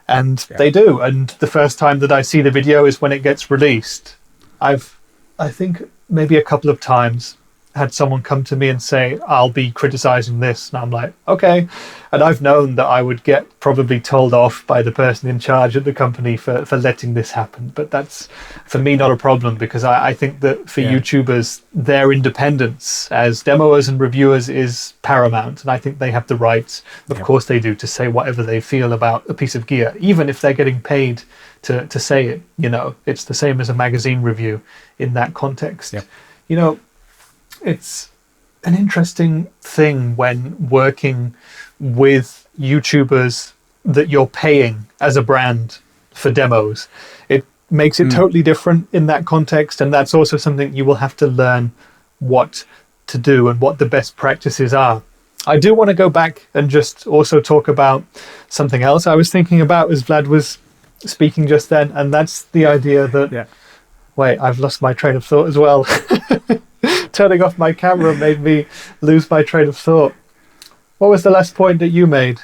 And they do. And the first time that I see the video is when it gets released. I think maybe a couple of times had someone come to me and say, I'll be criticizing this. And I'm like, okay. And I've known that I would get probably told off by the person in charge at the company for letting this happen. But that's, for me, not a problem because I think that for YouTubers, their independence as demoers and reviewers is paramount. And I think they have the right, of course they do, to say whatever they feel about a piece of gear, even if they're getting paid to say it. You know, it's the same as a magazine review in that context. You know, it's an interesting thing when working with YouTubers that you're paying as a brand for demos. It makes it totally different in that context, and that's also something you will have to learn what to do and what the best practices are. I do want to go back and just also talk about something else I was thinking about as Vlad was speaking just then, and that's the idea that... Wait, I've lost my train of thought as well. Turning off my camera made me lose my train of thought. What was the last point that you made?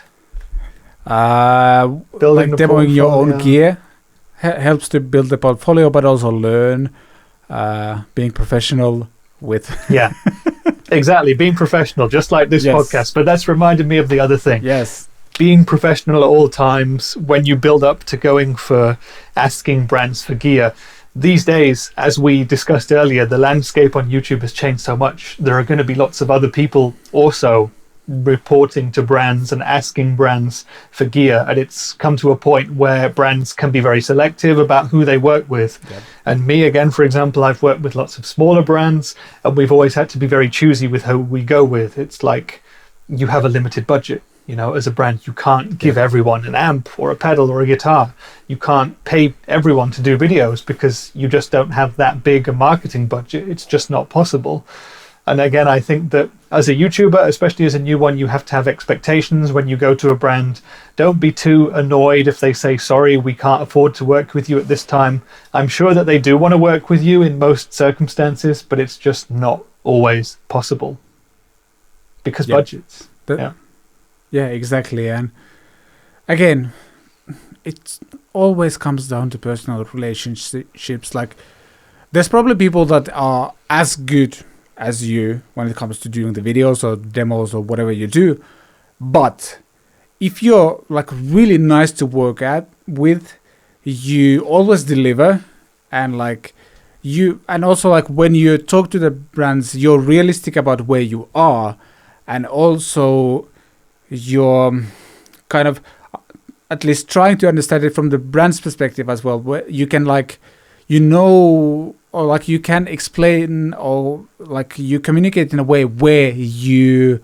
Building like demoing your own gear helps to build the portfolio, but also learn being professional with... Exactly, being professional, just like this podcast. But that's reminded me of the other thing. Being professional at all times when you build up to going for asking brands for gear. These days, as we discussed earlier, the landscape on YouTube has changed so much. There are going to be lots of other people also reporting to brands and asking brands for gear. And it's come to a point where brands can be very selective about who they work with. And me, again, for example, I've worked with lots of smaller brands, and we've always had to be very choosy with who we go with. It's like you have a limited budget. You know, as a brand, you can't give everyone an amp or a pedal or a guitar. You can't pay everyone to do videos because you just don't have that big a marketing budget. It's just not possible. And again, I think that as a YouTuber, especially as a new one, you have to have expectations when you go to a brand. Don't be too annoyed if they say, sorry, we can't afford to work with you at this time. I'm sure that they do want to work with you in most circumstances, but it's just not always possible because budgets. Yeah, exactly. And again, it always comes down to personal relationships. Like, there's probably people that are as good as you when it comes to doing the videos or demos or whatever you do. But if you're like really nice to work with, you always deliver, and like and also like when you talk to the brands, you're realistic about where you are, and also you're kind of at least trying to understand it from the brand's perspective as well, where you can like, you know or like you can explain, or like you communicate in a way where you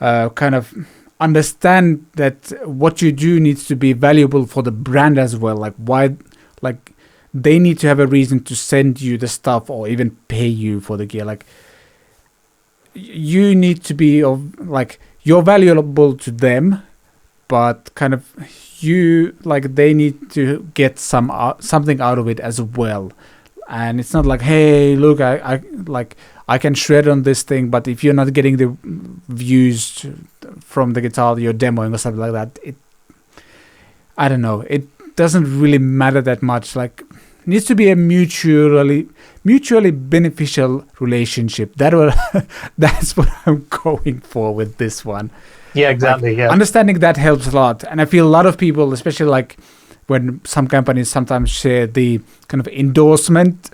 kind of understand that what you do needs to be valuable for the brand as well. Like why, like they need to have a reason to send you the stuff or even pay you for the gear. Like you need to be like you're valuable to them, but kind of you like they need to get something out of it as well. And it's not like, hey, look, I can shred on this thing, but if you're not getting the views from the guitar you're demoing or something like that, I don't know, it doesn't really matter that much. Like, it needs to be a mutually beneficial relationship. That's what I'm going for with this one. Yeah, exactly. Like, yeah, understanding that helps a lot, and I feel a lot of people, especially like when some companies sometimes share the kind of endorsement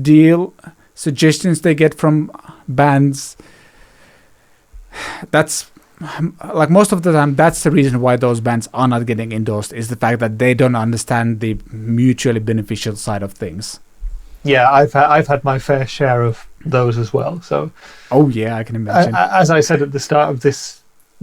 deal suggestions they get from bands. That's like most of the time that's the reason why those bands are not getting endorsed, is the fact that they don't understand the mutually beneficial side of things. Yeah, I've had my fair share of those as well. So, oh yeah, I can imagine. As I said at the start of this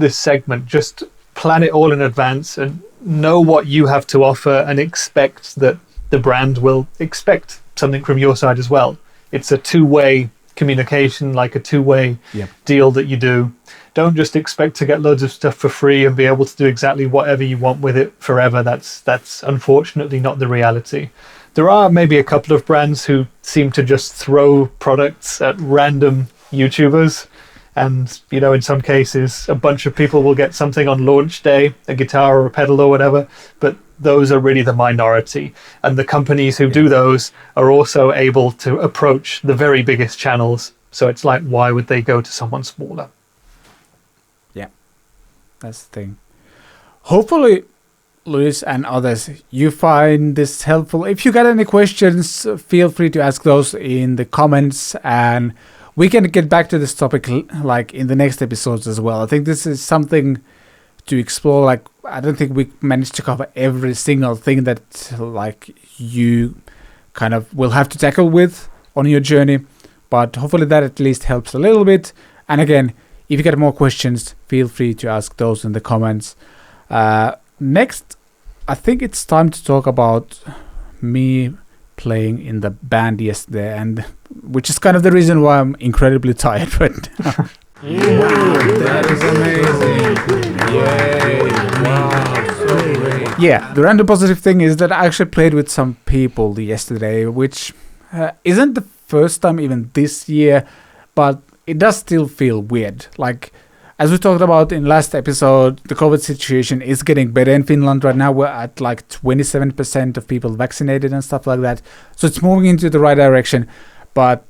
segment, just plan it all in advance and know what you have to offer, and expect that the brand will expect something from your side as well. It's a two-way communication, like a two-way deal that you do. Don't just expect to get loads of stuff for free and be able to do exactly whatever you want with it forever. That's unfortunately not the reality. There are maybe a couple of brands who seem to just throw products at random YouTubers. And, you know, in some cases, a bunch of people will get something on launch day, a guitar or a pedal or whatever, but those are really the minority. And the companies who do those are also able to approach the very biggest channels. So it's like, why would they go to someone smaller? Yeah, that's the thing. Hopefully, Luis and others, you find this helpful. If you got any questions, feel free to ask those in the comments, and we can get back to this topic like in the next episodes as well. I think this is something to explore. Like, I don't think we managed to cover every single thing that like you kind of will have to tackle with on your journey, but hopefully that at least helps a little bit. And again, if you get more questions, feel free to ask those in the comments. Next, I think it's time to talk about me playing in the band yesterday, and which is kind of the reason why I'm incredibly tired right now. That is amazing. Yay. Wow, so great. Yeah, the random positive thing is that I actually played with some people yesterday, which isn't the first time even this year, but it does still feel weird. Like, as we talked about in last episode, the COVID situation is getting better in Finland right now. We're at like 27% of people vaccinated and stuff like that. So it's moving into the right direction. But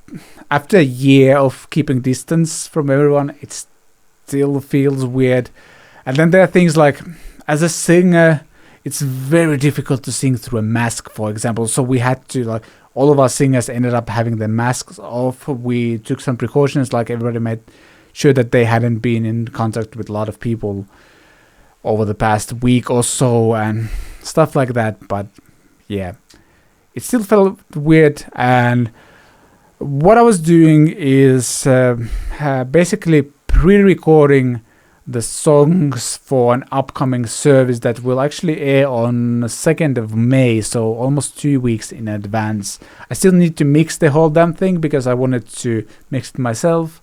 after a year of keeping distance from everyone, it still feels weird. And then there are things like, as a singer, it's very difficult to sing through a mask, for example. So we had to, like, all of our singers ended up having their masks off. We took some precautions, like everybody made sure that they hadn't been in contact with a lot of people over the past week or so and stuff like that. But yeah, it still felt weird. And what I was doing is basically pre-recording the songs for an upcoming service that will actually air on the 2nd of May, so almost 2 weeks in advance. I still need to mix the whole damn thing because I wanted to mix it myself.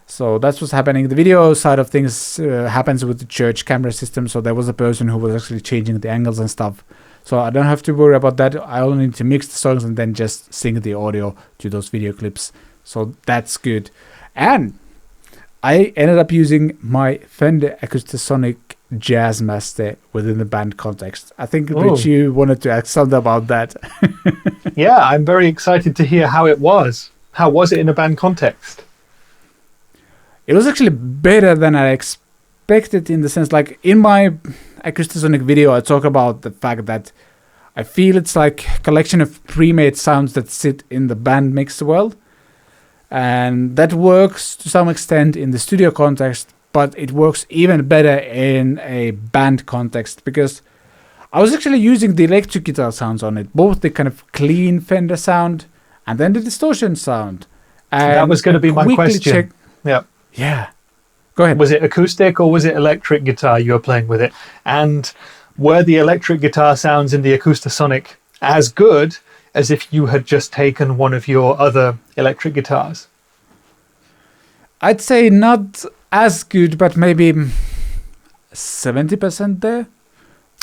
So that's what's happening. The video side of things happens with the church camera system. So there was a person who was actually changing the angles and stuff. So I don't have to worry about that. I only need to mix the songs and then just sing the audio to those video clips. So that's good. And I ended up using my Fender Acoustasonic Jazzmaster within the band context. I think, Rich, you wanted to ask something about that. Yeah, I'm very excited to hear how it was. How was it in a band context? It was actually better than I expected, in the sense, like, in my Acoustasonic video, I talk about the fact that I feel it's like a collection of pre-made sounds that sit in the band mix well. And that works to some extent in the studio context, but it works even better in a band context, because I was actually using the electric guitar sounds on it, both the kind of clean Fender sound and then the distortion sound. And that was going to be my question. Yeah. Go ahead. Was it acoustic or was it electric guitar you were playing with it? And were the electric guitar sounds in the Acoustasonic as good as if you had just taken one of your other electric guitars? I'd say not as good, but maybe 70% there.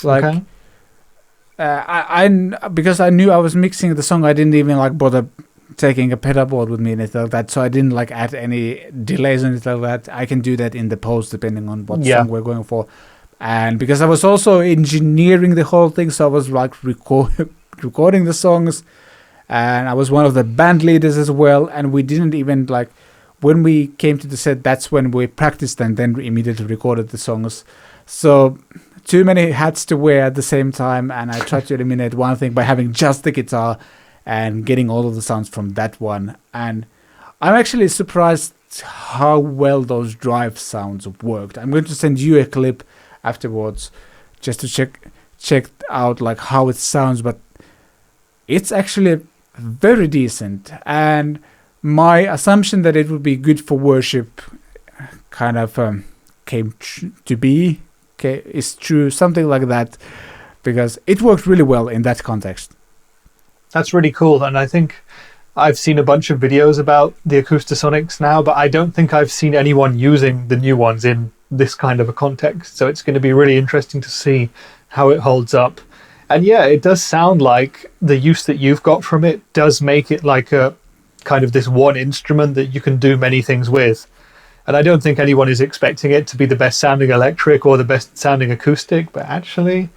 Like, Okay. I because I knew I was mixing the song, I didn't even like bother taking a pedal board with me and anything like that. So I didn't like add any delays or anything like that. I can do that in the post depending on what song we're going for. And because I was also engineering the whole thing, so I was like recording the songs, and I was one of the band leaders as well. And we didn't even like, when we came to the set, that's when we practiced and then immediately recorded the songs. So too many hats to wear at the same time, and I tried to eliminate one thing by having just the guitar and getting all of the sounds from that one. And I'm actually surprised how well those drive sounds worked. I'm going to send you a clip afterwards just to check out like how it sounds, but it's actually very decent. And my assumption that it would be good for worship kind of came to be. Is true, something like that, because it worked really well in that context. That's really cool. And I think I've seen a bunch of videos about the Acoustasonics now, but I don't think I've seen anyone using the new ones in this kind of a context. So it's going to be really interesting to see how it holds up. And yeah, it does sound like the use that you've got from it does make it like a kind of this one instrument that you can do many things with. And I don't think anyone is expecting it to be the best sounding electric or the best sounding acoustic, but actually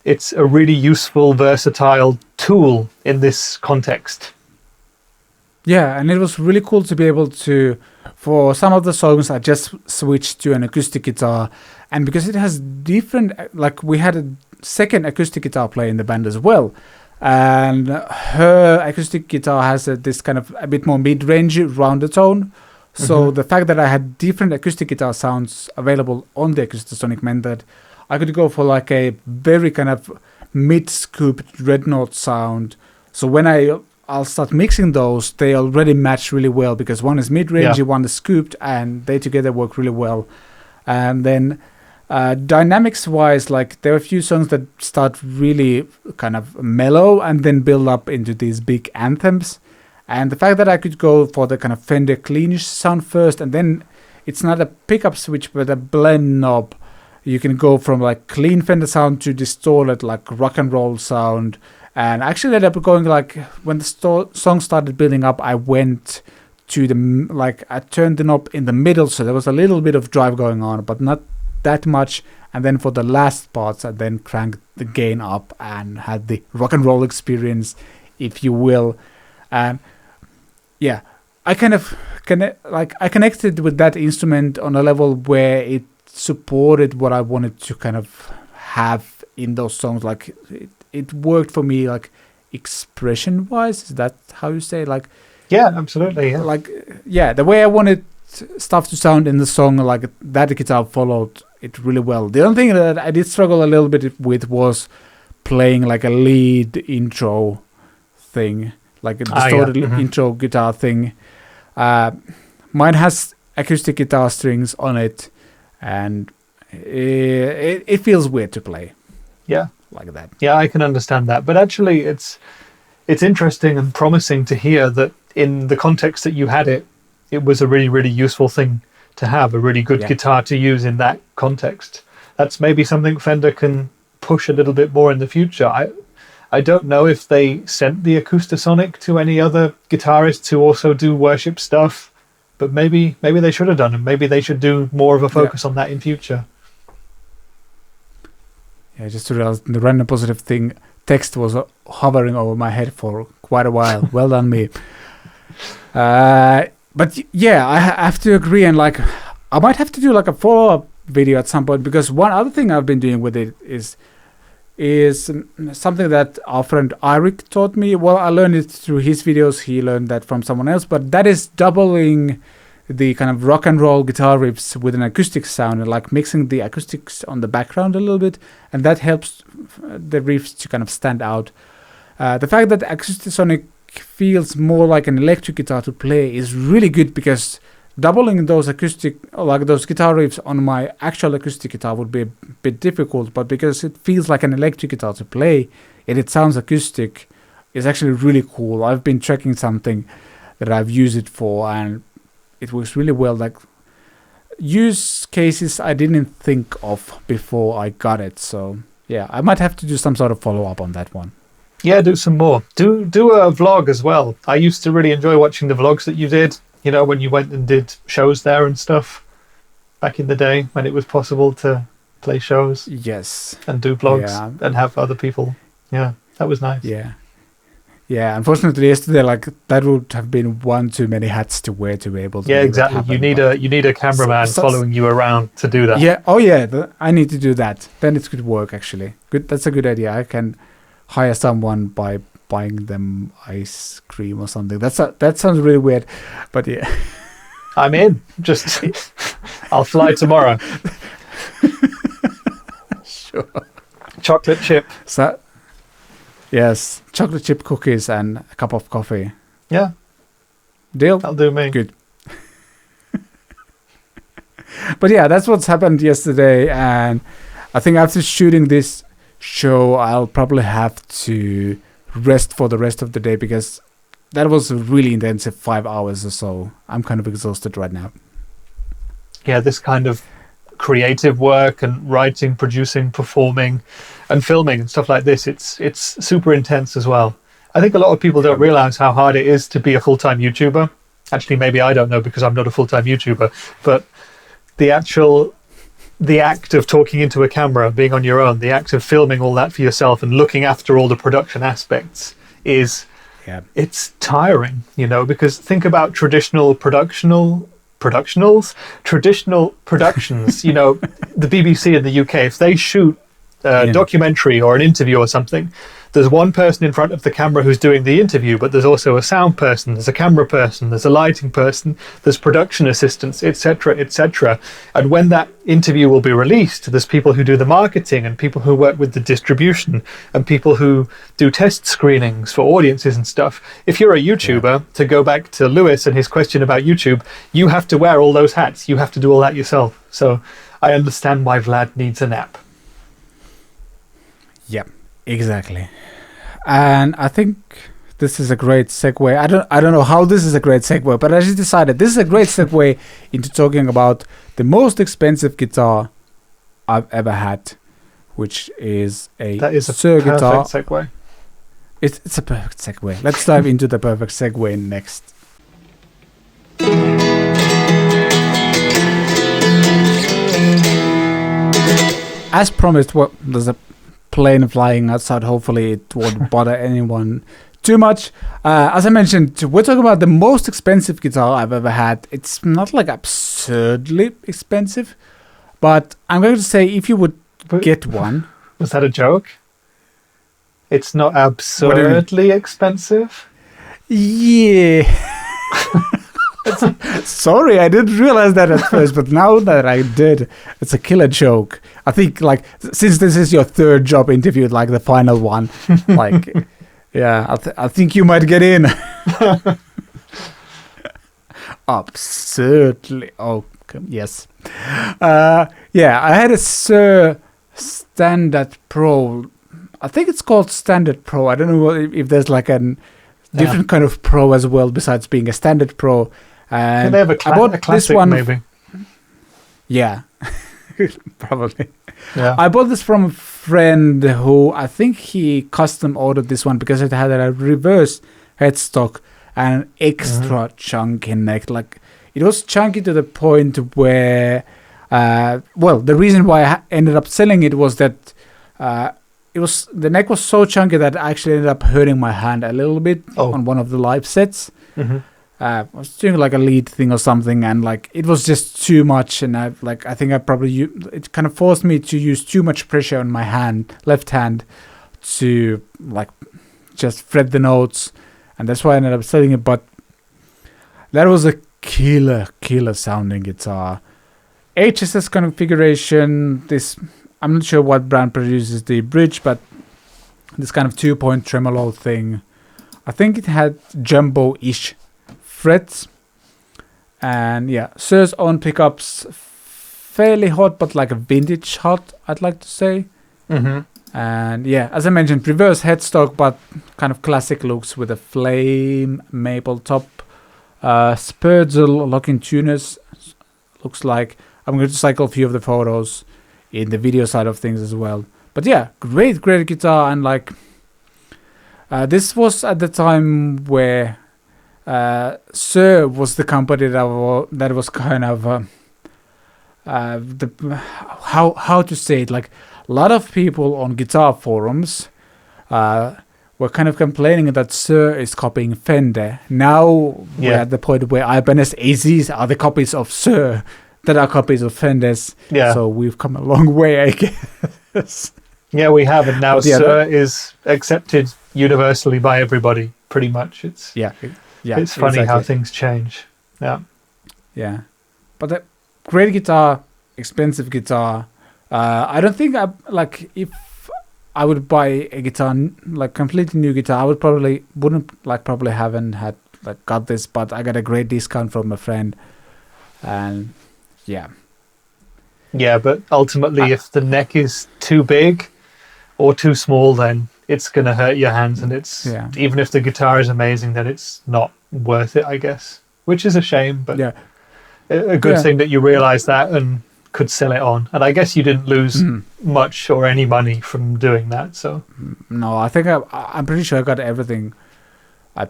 it's a really useful, versatile tool in this context. Yeah, and it was really cool to be able to, for some of the songs, I just switched to an acoustic guitar. And because it has different, like we had a second acoustic guitar player in the band as well. And her acoustic guitar has this kind of a bit more mid-range rounded tone. So the fact that I had different acoustic guitar sounds available on the Acoustasonic meant that I could go for like a very kind of mid-scooped dreadnought sound. So when I'll start mixing those, they already match really well because one is mid-range, one is scooped, and they together work really well. And then dynamics-wise, like there are a few songs that start really kind of mellow and then build up into these big anthems. And the fact that I could go for the kind of Fender cleanish sound first, and then it's not a pickup switch but a blend knob. You can go from like clean Fender sound to distorted like rock and roll sound. And actually ended up going like, when the song started building up, I went to the, like I turned the knob in the middle, so there was a little bit of drive going on, but not that much. And then for the last parts, I then cranked the gain up and had the rock and roll experience, if you will. And yeah, I kind of I connected with that instrument on a level where it supported what I wanted to kind of have in those songs. Like it worked for me, like expression wise. Is that how you say? Like, yeah, absolutely. Yeah. Like, yeah, the way I wanted stuff to sound in the song, like that guitar followed it really well. The only thing that I did struggle a little bit with was playing like a lead intro thing. Like a distorted intro guitar thing. Mine has acoustic guitar strings on it, and it feels weird to play. Yeah, like that. Yeah, I can understand that. But actually, it's interesting and promising to hear that in the context that you had it, it was a really, really useful thing to have, a really good guitar to use in that context. That's maybe something Fender can push a little bit more in the future. I don't know if they sent the Acoustasonic to any other guitarists who also do worship stuff, but maybe they should have done, and maybe they should do more of a focus on that in future. Yeah, just to realize the random positive thing text was hovering over my head for quite a while. Well done, me. But yeah, I have to agree, and like I might have to do like a follow-up video at some point, because one other thing I've been doing with it is something that our friend Eric taught me. Well, I learned it through his videos. He learned that from someone else, but that is doubling the kind of rock and roll guitar riffs with an acoustic sound, and like mixing the acoustics on the background a little bit, and that helps the riffs to kind of stand out. The fact that Acoustasonic feels more like an electric guitar to play is really good, because doubling those those guitar riffs on my actual acoustic guitar would be a bit difficult, but because it feels like an electric guitar to play and it sounds acoustic, it's actually really cool. I've been tracking something that I've used it for, and it works really well. Like use cases I didn't think of before I got it. So yeah, I might have to do some sort of follow-up on that one. Yeah, do some more. Do a vlog as well. I used to really enjoy watching the vlogs that you did, you know, when you went and did shows there and stuff back in the day when it was possible to play shows. Yes. And do vlogs and have other people. Yeah, that was nice. Yeah. Yeah, unfortunately yesterday, like, that would have been one too many hats to wear to be able to. Yeah, exactly. You need a cameraman following you around to do that. Yeah. Oh, yeah. I need to do that. Then it could work, actually. Good. That's a good idea. I can hire someone by buying them ice cream or something. That sounds really weird, but yeah. I'm in. Just I'll fly tomorrow. Sure. Chocolate chip. So. Yes, chocolate chip cookies and a cup of coffee. Yeah. Deal? That'll do me. Good. But yeah, that's what's happened yesterday. And I think after shooting this show, I'll probably have to rest for the rest of the day, because that was a really intensive 5 hours or so. I'm kind of exhausted right now. Yeah, this kind of creative work and writing, producing, performing and filming and stuff like this, it's super intense as well. I think a lot of people don't realize how hard it is to be a full-time YouTuber. Actually, maybe I don't know because I'm not a full-time YouTuber, but the act of talking into a camera, being on your own, the act of filming all that for yourself and looking after all the production aspects it's tiring, you know, because think about traditional productions, you know, the BBC in the UK, if they shoot a documentary or an interview or something, there's one person in front of the camera who's doing the interview, but there's also a sound person, there's a camera person, there's a lighting person, there's production assistants, etc., etc. And when that interview will be released, there's people who do the marketing and people who work with the distribution and people who do test screenings for audiences and stuff. If you're a YouTuber, to go back to Lewis and his question about YouTube, you have to wear all those hats. You have to do all that yourself. So I understand why Vlad needs a nap. Yep, exactly. And I think this is a great segue. I don't know how this is a great segue, but I just decided this is a great segue into talking about the most expensive guitar I've ever had, which is a Suhr guitar. Segue. It's a perfect segue. Let's dive into the perfect segue next. As promised, there's a plane flying outside. Hopefully it won't bother anyone too much. As I mentioned, we're talking about the most expensive guitar I've ever had. It's not like absurdly expensive, but I'm going to say if you would get one. Was that a joke? It's not absurdly expensive? Yeah. Sorry, I didn't realize that at first, but now that I did, it's a killer joke. I think, like, since this is your third job interview, like the final one, like, yeah, I think you might get in. Absurdly. Oh, yes. Yeah, I had a Suhr Standard Pro. I think it's called Standard Pro. I don't know if there's like a different kind of Pro as well besides being a Standard Pro. And they have a classic, this one, maybe. Yeah, probably. Yeah. I bought this from a friend who I think he custom ordered this one because it had a reverse headstock and an extra chunky neck. Like, it was chunky to the point where, the reason why I ended up selling it was that the neck was so chunky that I actually ended up hurting my hand a little bit on one of the live sets. I was doing like a lead thing or something, and like it was just too much, and I think I probably it kind of forced me to use too much pressure on my left hand to like just fret the notes, and that's why I ended up selling it. But that was a killer sounding guitar. HSS configuration. I'm not sure what brand produces the bridge, but this kind of 2-point tremolo thing. I think it had jumbo-ish frets. And yeah, Suhr's own pickups, fairly hot, but like a vintage hot, I'd like to say. Mm-hmm. And yeah, as I mentioned, reverse headstock, but kind of classic looks with a flame maple top. Spurzel locking tuners, looks like. I'm going to cycle a few of the photos in the video side of things as well. But yeah, great guitar. And like, this was at the time where Suhr was the company that was kind of how to say it, like a lot of people on guitar forums were kind of complaining that Suhr is copying Fender. Now we're at the point where Ibanez AZs are the copies of Suhr that are copies of Fenders. Yeah. So we've come a long way, I guess. Yeah, we have, and now Suhr is accepted universally by everybody, pretty much. It's it's funny how things change. Yeah. But a great guitar, expensive guitar. I don't think if I would buy a guitar, like completely new guitar, I probably haven't had got this, but I got a great discount from a friend, and yeah, but ultimately, if the neck is too big or too small, then it's gonna hurt your hands, and it's even if the guitar is amazing, then it's not worth it, I guess, which is a shame, but a good thing that you realize that and could sell it on. And I guess you didn't lose much or any money from doing that. So no, I think I'm pretty sure I got everything. I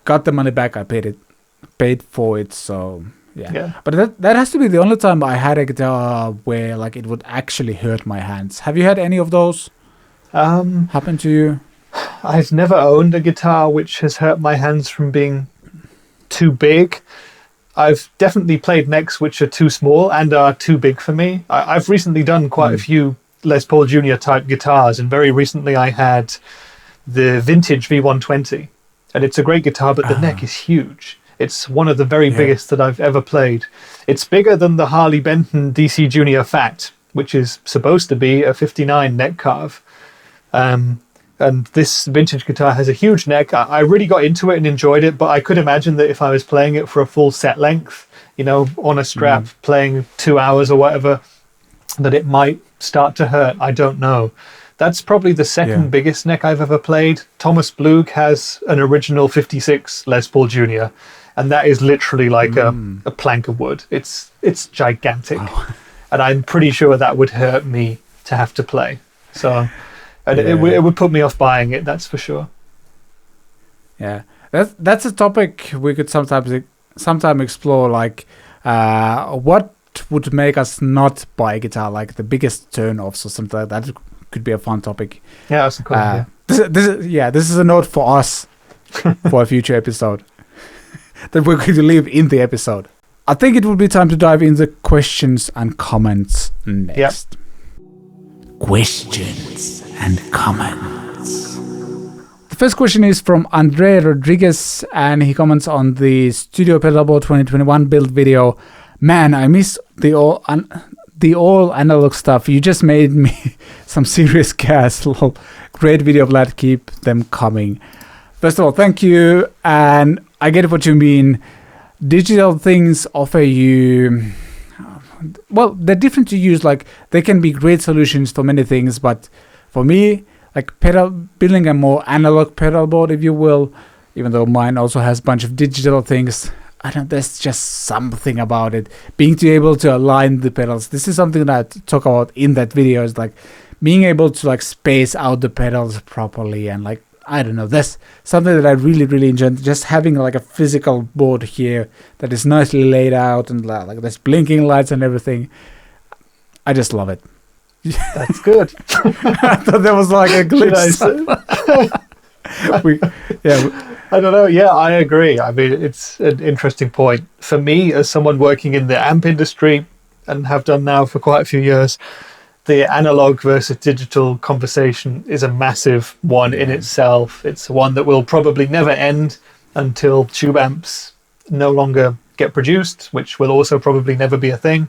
got the money back. I paid for it. So yeah. But that has to be the only time I had a guitar where it would actually hurt my hands. Have you had any of those happen to you? I've never owned a guitar which has hurt my hands from being too big. I've definitely played necks which are too small and are too big for me. I've recently done quite a few Les Paul Jr. type guitars, and very recently I had the vintage V120, and it's a great guitar, but the neck is huge. It's one of the very biggest that I've ever played. It's bigger than the Harley Benton DC Junior Fat, which is supposed to be a 59 neck carve. And this vintage guitar has a huge neck. I really got into it and enjoyed it, but I could imagine that if I was playing it for a full set length, on a strap, playing 2 hours or whatever, that it might start to hurt. I don't know. That's probably the second biggest neck I've ever played. Thomas Blug has an original 56 Les Paul Jr., and that is literally like a plank of wood. It's gigantic. Oh. And I'm pretty sure that would hurt me to have to play. So... And it would put me off buying it, that's for sure. Yeah, that's a topic we could sometime explore. What would make us not buy a guitar? Like the biggest turn-offs or something like that. That could be a fun topic. Yeah, that's a cool idea. This is a note for us for a future episode that we're going to leave in the episode. I think it would be time to dive into questions and comments next. Yep. Questions and comments. The first question is from Andre Rodriguez, and he comments on the Studio Pedalboard 2021 build video. Man, I miss the all analog stuff. You just made me some serious gas. Great video, Vlad. Keep them coming. First of all, thank you, and I get what you mean. Digital things offer you... Well, they're different to use. They can be great solutions for many things, but for me, building a more analog pedal board, if you will, even though mine also has a bunch of digital things, there's just something about it. Being able to align the pedals. This is something that I talk about in that video, is being able to space out the pedals properly, and that's something that I really, really enjoy. Just having a physical board here that is nicely laid out, and there's blinking lights and everything. I just love it. That's good. I thought that was a glitch. I don't know. Yeah, I agree. I mean, it's an interesting point. For me, as someone working in the amp industry, and have done now for quite a few years, the analog versus digital conversation is a massive one in itself. It's one that will probably never end until tube amps no longer get produced, which will also probably never be a thing.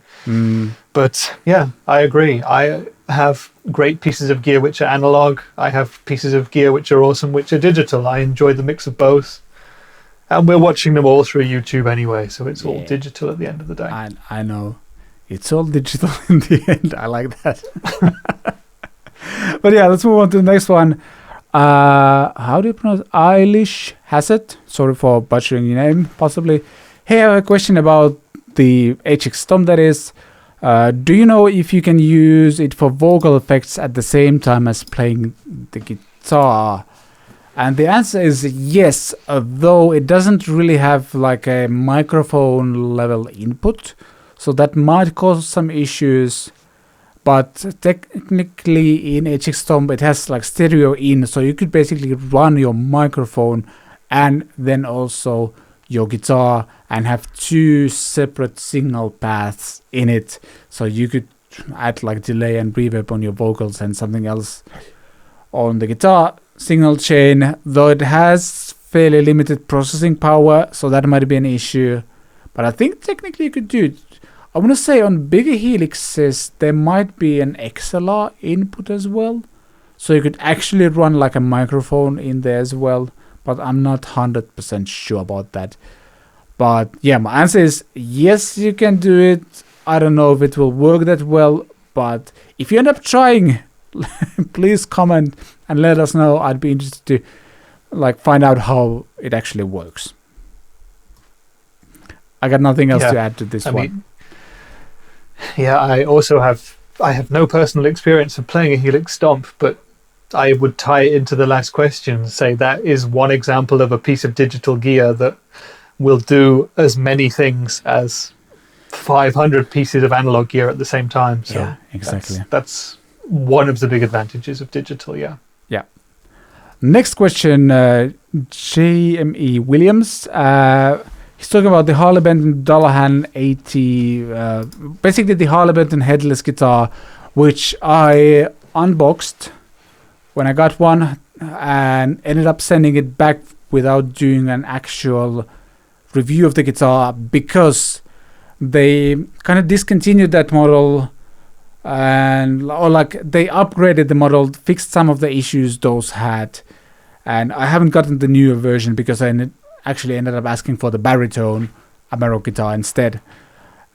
But yeah, I agree. I have great pieces of gear which are analog. I have pieces of gear which are awesome, which are digital. I enjoy the mix of both. And we're watching them all through YouTube anyway, so it's all digital at the end of the day. I know. It's all digital in the end. I like that. But yeah, let's move on to the next one. How do you pronounce Eilish Hassett? Sorry for butchering your name, possibly. Hey, I have a question about the HX Stomp, that is. Do you know if you can use it for vocal effects at the same time as playing the guitar? And the answer is yes, although it doesn't really have like a microphone level input. So that might cause some issues. But technically in HX Stomp it has like stereo in, so you could basically run your microphone and then also your guitar and have two separate signal paths in it. So you could add like delay and reverb on your vocals and something else on the guitar signal chain, though it has fairly limited processing power, so that might be an issue. But I think technically you could do it. I want to say on bigger helixes there might be an XLR input as well, so you could actually run like a microphone in there as well, but I'm not 100% sure about that. But yeah, my answer is yes, you can do it. I don't know if it will work that well, but if you end up trying, please comment and let us know. I'd be interested to like find out how it actually works. I got nothing else to add to this one. Yeah, I have no personal experience of playing a Helix Stomp, but I would tie it into the last question, say that is one example of a piece of digital gear that will do as many things as 500 pieces of analog gear at the same time. So yeah, exactly. That's one of the big advantages of digital, yeah. Next question, JME Williams. He's talking about the Harley Benton Dullahan 80, basically the Harley Benton headless guitar, which I unboxed when I got one and ended up sending it back without doing an actual review of the guitar because they kind of discontinued that model or like they upgraded the model, fixed some of the issues those had, and I haven't gotten the newer version because I actually ended up asking for the baritone Amarok guitar instead.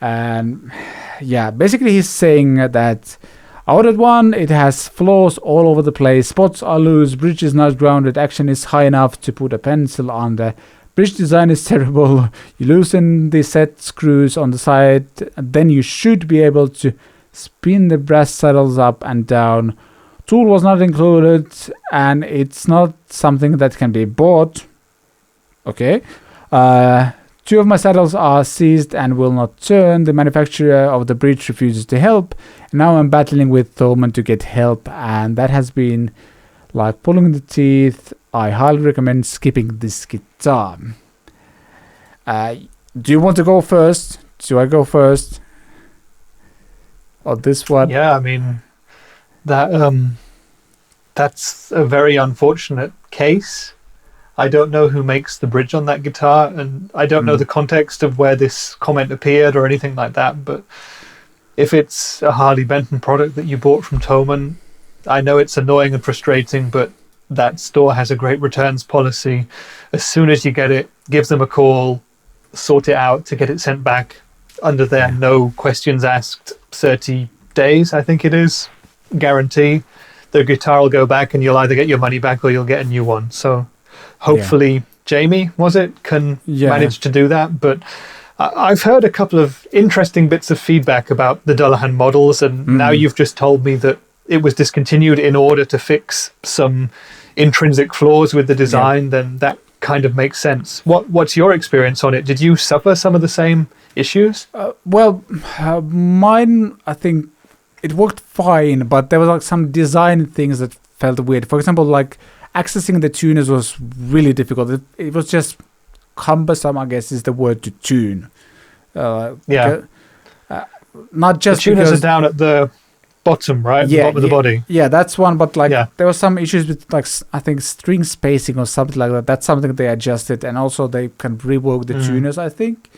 And yeah, basically he's saying that I ordered one, it has flaws all over the place, spots are loose, bridge is not grounded, action is high enough to put a pencil on the bridge, design is terrible, you loosen the set screws on the side, then you should be able to spin the brass saddles up and down. Tool was not included and it's not something that can be bought. Okay. Two of my saddles are seized and will not turn. The manufacturer of the bridge refuses to help. And now I'm battling with Thomann to get help, and that has been like pulling the teeth. I highly recommend skipping this guitar. Do you want to go first? Do I go first? Or this one? Yeah, I mean, that's a very unfortunate case. I don't know who makes the bridge on that guitar, and I don't know the context of where this comment appeared or anything like that, but if it's a Harley Benton product that you bought from Thomann, I know it's annoying and frustrating, but that store has a great returns policy. As soon as you get it, give them a call, sort it out to get it sent back under their no questions asked 30 days, I think it is, guarantee. The guitar will go back and you'll either get your money back or you'll get a new one. So hopefully Jamie, was it, can manage to do that. But I've heard a couple of interesting bits of feedback about the Dullahan models, and now you've just told me that it was discontinued in order to fix some intrinsic flaws with the design, then that kind of makes sense. What's your experience on it? Did you suffer some of the same issues? Mine, I think it worked fine, but there was like some design things that felt weird. For example, like accessing the tuners was really difficult. It was just cumbersome, I guess is the word to tune. Not just the tuners are down at the bottom, right? The bottom of the body. Yeah, that's one. But like there were some issues with like I think string spacing or something like that. That's something they adjusted, and also they can rework the tuners, I think.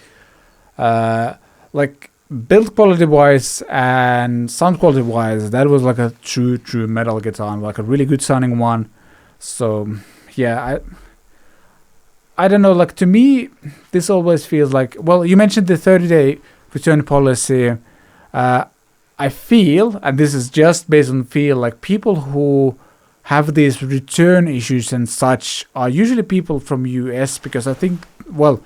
Like build quality wise and sound quality wise, that was like a true metal guitar, and like a really good sounding one. So yeah, I don't know, like to me this always feels like, well, you mentioned the 30-day return policy. I feel, and this is just based on feel, like people who have these return issues and such are usually people from US, because I think, well,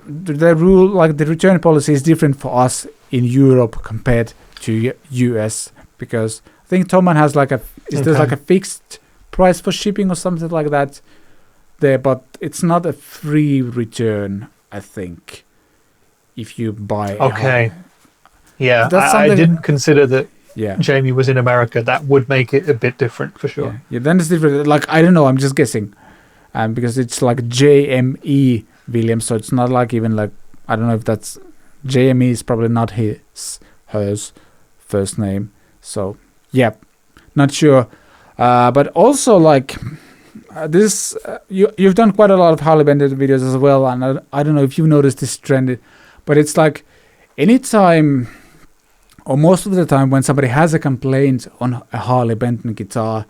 the rule, like the return policy is different for us in Europe compared to US, because I think Thomann has like there's like a fixed price for shipping or something like that there, but it's not a free return, I think, if you buy Yeah, I didn't consider that Jamie was in America. That would make it a bit different for sure. Yeah, then it's different. Like, I don't know, I'm just guessing. Because it's like JME Williams, so it's not like even like, I don't know if that's, JME is probably not hers first name. So, yeah, not sure. But also like, this, you've done quite a lot of Harley Bennett videos as well, and I don't know if you've noticed this trend, but it's like, anytime, or most of the time, when somebody has a complaint on a Harley Benton guitar,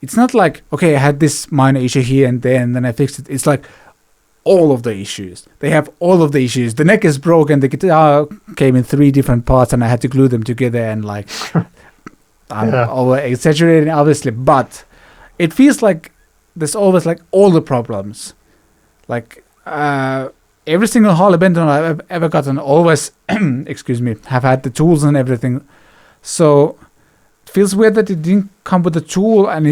it's not like, okay, I had this minor issue here and there, and then I fixed it. It's like all of the issues. They have all of the issues. The neck is broken, the guitar came in 3 different parts, and I had to glue them together, and like, I'm over exaggerating, obviously, but it feels like there's always like all the problems. Like, every single Harley Benton I've ever gotten always, excuse me, have had the tools and everything. So it feels weird that it didn't come with a tool, and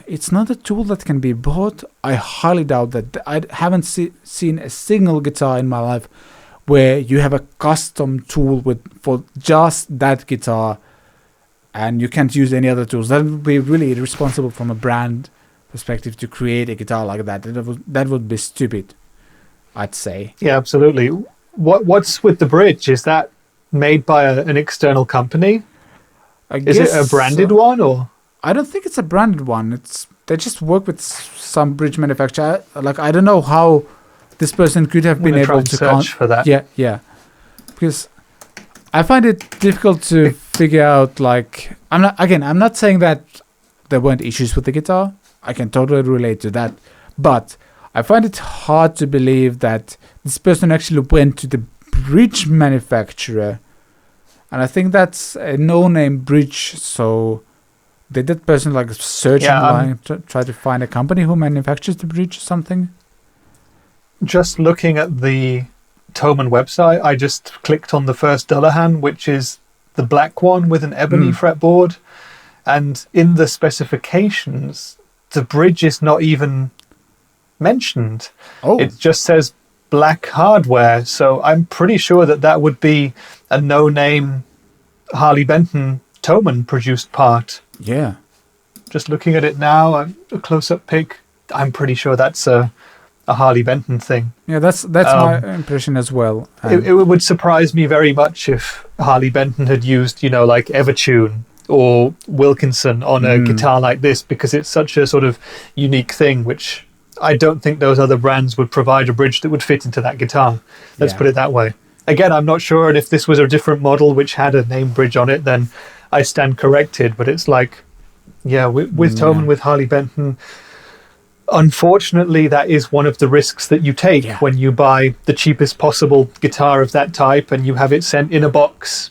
it's not a tool that can be bought. I highly doubt that. I haven't seen a single guitar in my life where you have a custom tool for just that guitar, and you can't use any other tools. That would be really irresponsible from a brand perspective to create a guitar like that. That would be stupid, I'd say. Yeah, absolutely. What's with the bridge? Is that made by an external company? Is it a branded one, or? I don't think it's a branded one. They just work with some bridge manufacturer. Like, I don't know how this person could have been able to search for that. Yeah. Because I find it difficult to figure out. Like, I'm not saying that there weren't issues with the guitar. I can totally relate to that, but I find it hard to believe that this person actually went to the bridge manufacturer, and I think that's a no-name bridge. So did that person like search online, try to find a company who manufactures the bridge or something? Just looking at the Thomann website, I just clicked on the first Dullahan, which is the black one with an ebony fretboard, and in the specifications, the bridge is not even mentioned. It just says black hardware, so I'm pretty sure that would be a no-name Harley Benton Thomann produced part. Yeah, just looking at it now, a close-up pic, I'm pretty sure that's a Harley Benton thing. Yeah, that's my impression as well. It would surprise me very much if Harley Benton had used, like Evertune or Wilkinson on a guitar like this, because it's such a sort of unique thing, which I don't think those other brands would provide a bridge that would fit into that guitar. Let's put it that way. Again, I'm not sure, and if this was a different model which had a name bridge on it, then I stand corrected. But it's like, with Thomann, with Harley Benton, unfortunately, that is one of the risks that you take when you buy the cheapest possible guitar of that type, and you have it sent in a box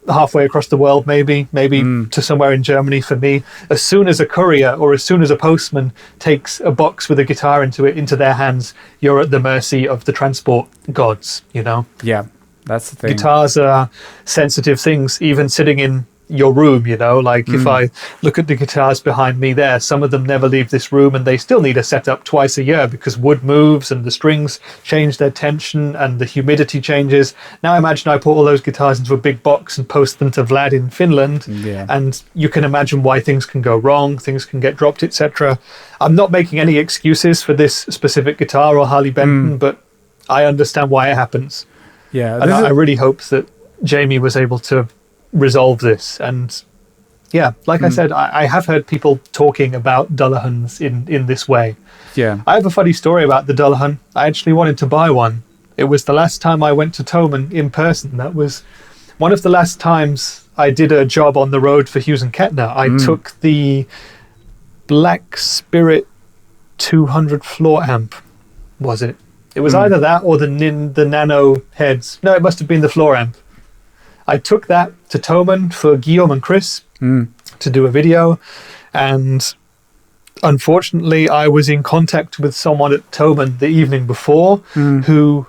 halfway across the world, maybe to somewhere in Germany. For me, as soon as a courier or as soon as a postman takes a box with a guitar into their hands, you're at the mercy of the transport gods. Yeah, that's the thing. Guitars are sensitive things, even sitting in your room. Like if I look at the guitars behind me there, some of them never leave this room, and they still need a setup twice a year because wood moves and the strings change their tension and the humidity changes. Now imagine I put all those guitars into a big box and post them to Vlad in Finland, and you can imagine why things can go wrong, things can get dropped, etc. I'm not making any excuses for this specific guitar or Harley Benton, but I understand why it happens. Yeah, and I really hope that Jamie was able to resolve this. And like I said, I have heard people talking about Dullahans in this way. I have a funny story about the Dullahan. I actually wanted to buy one It was the last time I went to Thomann in person. That was one of the last times I did a job on the road for Hughes and Kettner. I took the Black Spirit 200 floor amp, was it? It was either that or the Nano heads. No, it must have been the floor amp. I took that to Thomann for Guillaume and Chris to do a video, and unfortunately I was in contact with someone at Thomann the evening before who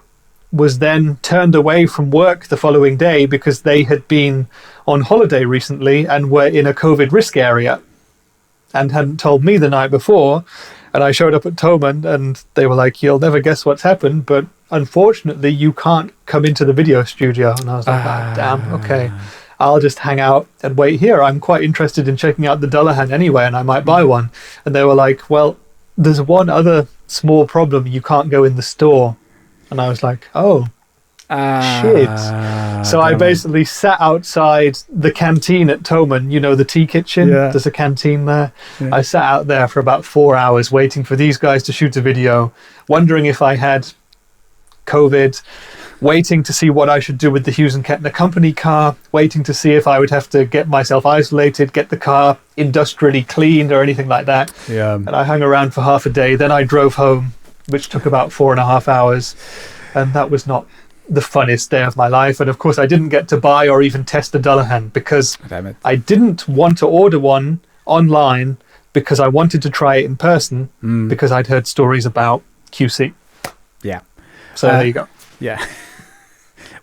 was then turned away from work the following day because they had been on holiday recently and were in a COVID risk area and hadn't told me the night before. And I showed up at Thomann and they were like, "You'll never guess what's happened, but unfortunately you can't come into the video studio." And I was like, "Ah, damn, okay. I'll just hang out and wait here. I'm quite interested in checking out the Dullahan anyway, and I might buy one." And they were like, "Well, there's one other small problem. You can't go in the store." And I was like, "Oh, shit." So I basically sat outside the canteen at Thomann, you know, the tea kitchen. Yeah. There's a canteen there. Yeah. I sat out there for about 4 hours waiting for these guys to shoot a video, wondering if I had COVID, waiting to see what I should do with the Hughes and Kettner company car, waiting to see if I would have to get myself isolated, get the car industrially cleaned or anything like that. Yeah. And I hung around for half a day. Then I drove home, which took about 4.5 hours. And that was not the funnest day of my life. And of course, I didn't get to buy or even test a Dullahan because Damn it. I didn't want to order one online because I wanted to try it in person because I'd heard stories about QC. Yeah. So there you go. Yeah.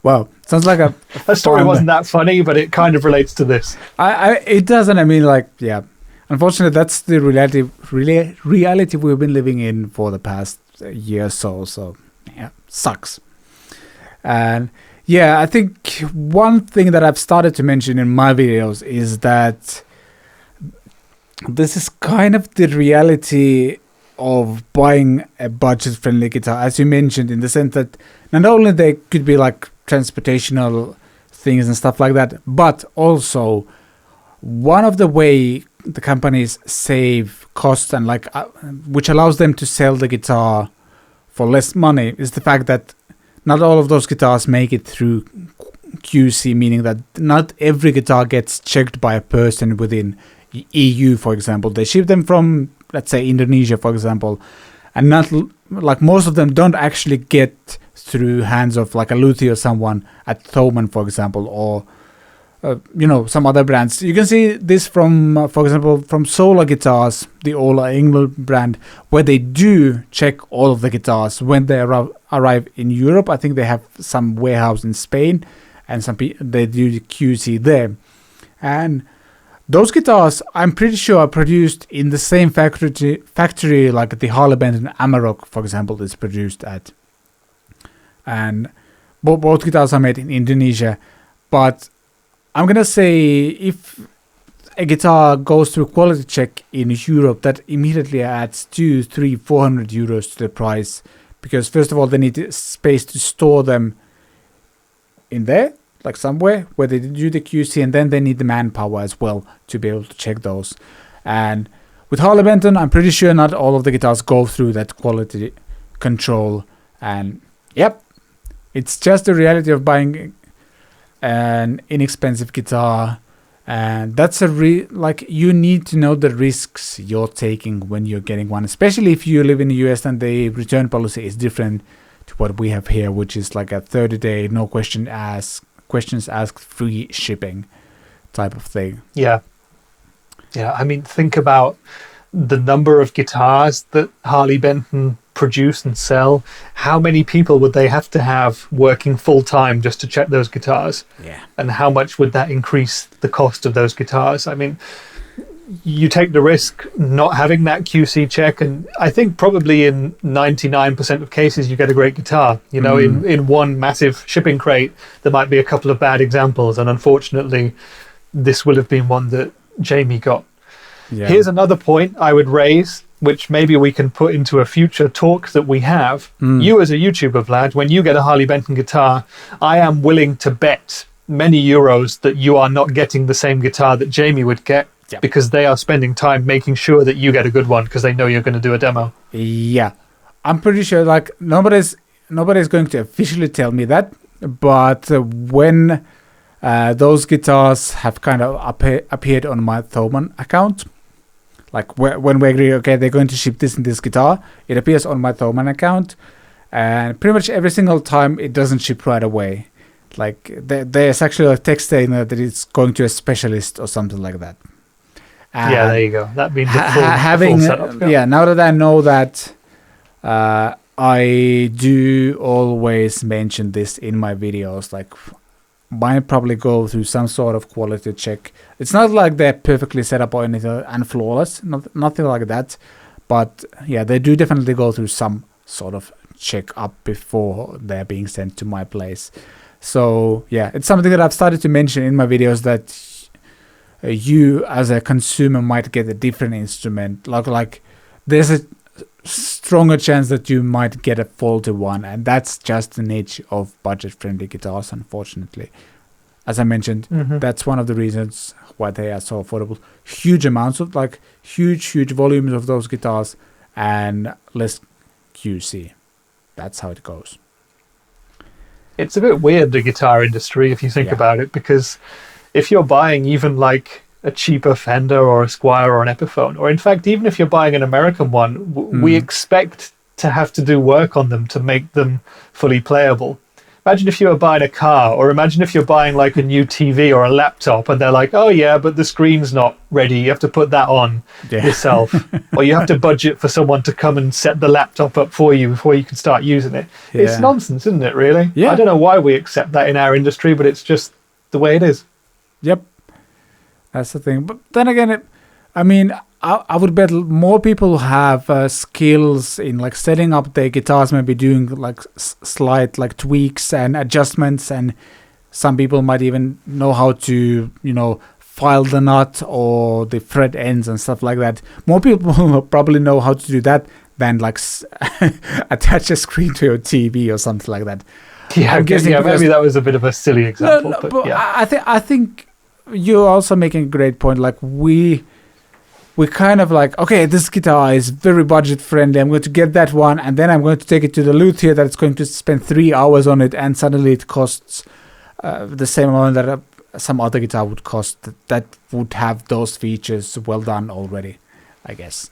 Well, sounds like That story wasn't that funny, but it kind of relates to this. It doesn't. I mean, like, yeah. Unfortunately, that's the reality we've been living in for the past year or so. So, yeah, sucks. And yeah, I think one thing that I've started to mention in my videos is that this is kind of the reality of buying a budget-friendly guitar, as you mentioned, in the sense that not only they could be like transportational things and stuff like that, but also one of the way the companies save costs and like which allows them to sell the guitar for less money is the fact that not all of those guitars make it through QC, meaning that not every guitar gets checked by a person within EU, for example. They ship them from, let's say, Indonesia, for example, and not like most of them don't actually get through hands of like a luthier or someone at Thomann, for example, or some other brands. You can see this from, for example, from Solar Guitars, the Ola England brand, where they do check all of the guitars when they arrive in Europe. I think they have some warehouse in Spain, and they do the QC there. And those guitars, I'm pretty sure, are produced in the same factory like the Harley Benton Amarok, for example, is produced at. And both guitars are made in Indonesia, but I'm going to say if a guitar goes through quality check in Europe, that immediately adds 200, 300, 400 euros to the price. Because first of all, they need space to store them in there, like somewhere where they do the QC, and then they need the manpower as well to be able to check those. And with Harley Benton, I'm pretty sure not all of the guitars go through that quality control. And yep, it's just the reality of buying an inexpensive guitar, and that's you need to know the risks you're taking when you're getting one, especially if you live in the US and the return policy is different to what we have here, which is like a 30-day no questions asked free shipping type of thing. Yeah I mean, think about the number of guitars that Harley Benton produce and sell. How many people would they have to have working full-time just to check those guitars? Yeah. And how much would that increase the cost of those guitars? I mean, you take the risk not having that QC check, and I think probably in 99% of cases you get a great guitar. You know, in one massive shipping crate there might be a couple of bad examples, and unfortunately this will have been one that Jamie got. Yeah. Here's another point I would raise, which maybe we can put into a future talk that we have. You as a YouTuber, Vlad, when you get a Harley Benton guitar, I am willing to bet many euros that you are not getting the same guitar that Jamie would get, because they are spending time making sure that you get a good one because they know you're going to do a demo. Yeah. I'm pretty sure like nobody's nobody's going to officially tell me that, but when those guitars have kind of appeared on my Thomann account, like when we agree, okay, they're going to ship this and this guitar, it appears on my Thomann account, and pretty much every single time it doesn't ship right away. Like there's actually a text saying that it's going to a specialist or something like that. Yeah, there you go. That means the having full setup. now that I know that, I do always mention this in my videos. Like, might probably go through some sort of quality check. It's not like they're perfectly set up or anything and flawless, nothing like that. But yeah, they do definitely go through some sort of check up before they're being sent to my place. So yeah, it's something that I've started to mention in my videos, that you as a consumer might get a different instrument. Like there's a stronger chance that you might get a faulty one, and that's just the nature of budget-friendly guitars, unfortunately. As I mentioned, that's one of the reasons why they are so affordable. Huge amounts of, like, huge volumes of those guitars and less QC. That's how it goes. It's a bit weird, the guitar industry, if you think about it, because if you're buying even like a cheaper Fender or a Squier or an Epiphone, or in fact, even if you're buying an American one, we expect to have to do work on them to make them fully playable. Imagine if you were buying a car, or imagine if you're buying like a new TV or a laptop and they're like, oh yeah, but the screen's not ready. You have to put that on yourself. Or you have to budget for someone to come and set the laptop up for you before you can start using it. Yeah. It's nonsense, isn't it, really? Yeah. I don't know why we accept that in our industry, but it's just the way it is. Yep. That's the thing. But then again, I would bet more people have skills in like setting up their guitars, maybe doing like slight like tweaks and adjustments, and some people might even know how to, file the nut or the fret ends and stuff like that. More people probably know how to do that than like attach a screen to your TV or something like that. Yeah, I'm guessing maybe that was a bit of a silly example. But yeah. I think you're also making a great point. Like we kind of like, okay, this guitar is very budget friendly. I'm going to get that one, and then I'm going to take it to the luthier that it's going to spend 3 hours on it, and suddenly it costs the same amount that some other guitar would cost that would have those features well done already, I guess.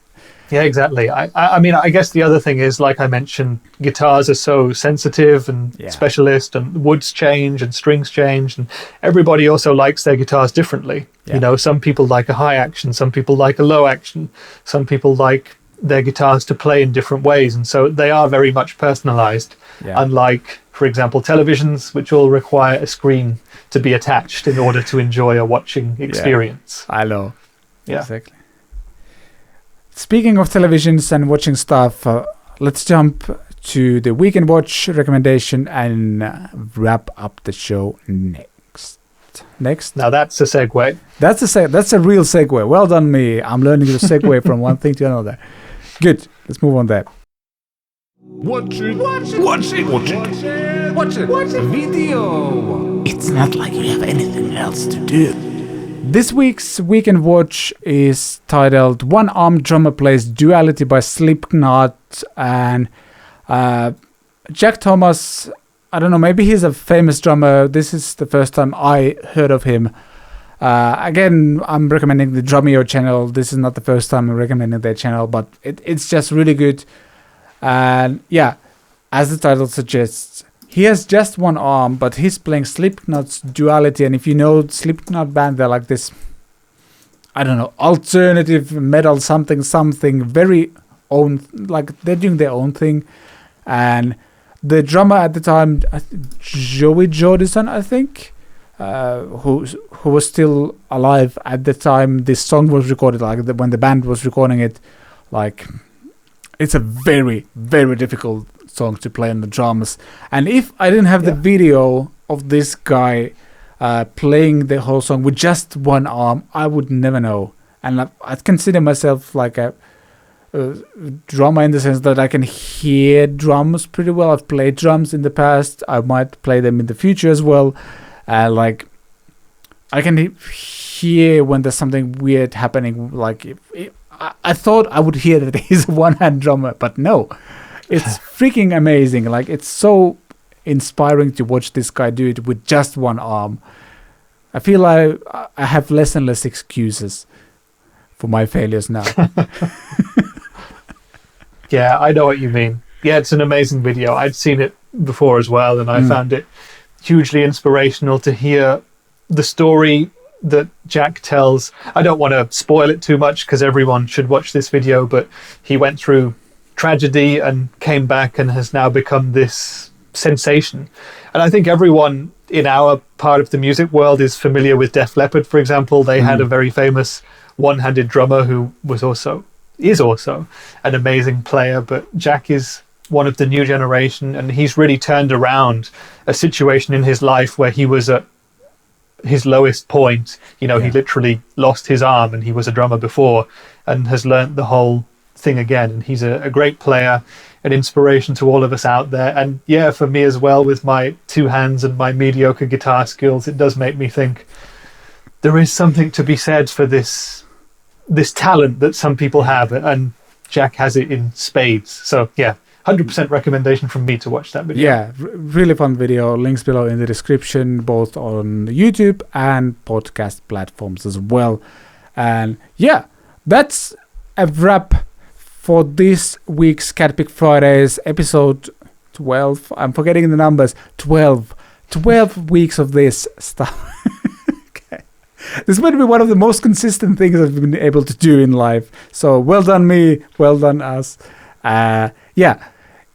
Yeah, exactly. I guess the other thing is, like I mentioned, guitars are so sensitive and specialist, and woods change and strings change, and everybody also likes their guitars differently. Yeah. Some people like a high action, some people like a low action, some people like their guitars to play in different ways, and so they are very much personalized. Yeah. Unlike, for example, televisions, which all require a screen to be attached in order to enjoy a watching experience. I know. Yeah. Exactly. Speaking of televisions and watching stuff, let's jump to the Weekend Watch recommendation and wrap up the show next. Now that's a segue. That's a real segue. Well done, me. I'm learning to segue from one thing to another. Good. Let's move on there. Watch it. Video. It's not like you have anything else to do. This week's Weekend Watch is titled One Armed Drummer Plays Duality by Slipknot, and Jack Thomas, I don't know, maybe he's a famous drummer. This is the first time I heard of him. Again, I'm recommending the Drumeo channel. This is not the first time I'm recommending their channel, but it's just really good. And yeah, as the title suggests, he has just one arm, but he's playing Slipknot's Duality. And if you know Slipknot band, they're like this, I don't know, alternative metal something, very own, like they're doing their own thing. And the drummer at the time, Joey Jordison, I think, who was still alive at the time this song was recorded, like when the band was recording it, like it's a very, very difficult song to play on the drums. And if I didn't have the video of this guy playing the whole song with just one arm, I would never know. And I'd consider myself like a drummer in the sense that I can hear drums pretty well. I've played drums in the past. I might play them in the future as well. Like I can hear when there's something weird happening. Like I thought I would hear that he's a one-hand drummer, but no. It's freaking amazing. Like, it's so inspiring to watch this guy do it with just one arm. I feel like I have less and less excuses for my failures now. Yeah, I know what you mean. Yeah, it's an amazing video. I'd seen it before as well, and I found it hugely inspirational to hear the story that Jack tells. I don't want to spoil it too much because everyone should watch this video, but he went through tragedy and came back and has now become this sensation. And I think everyone in our part of the music world is familiar with Def Leppard, for example. They had a very famous one-handed drummer who is also an amazing player, but Jack is one of the new generation, and he's really turned around a situation in his life where he was at his lowest point. He literally lost his arm, and he was a drummer before, and has learnt the whole thing again. And he's a great player, an inspiration to all of us out there. And yeah, for me as well, with my two hands and my mediocre guitar skills, it does make me think there is something to be said for this talent that some people have, and Jack has it in spades. So yeah, 100% recommendation from me to watch that video. Yeah, really fun video. Links below in the description, both on YouTube and podcast platforms as well. And yeah, that's a wrap for this week's CatPick Fridays, episode 12. I'm forgetting the numbers. 12 weeks of this stuff. Okay. This might be one of the most consistent things I've been able to do in life. So well done me, well done us. Yeah.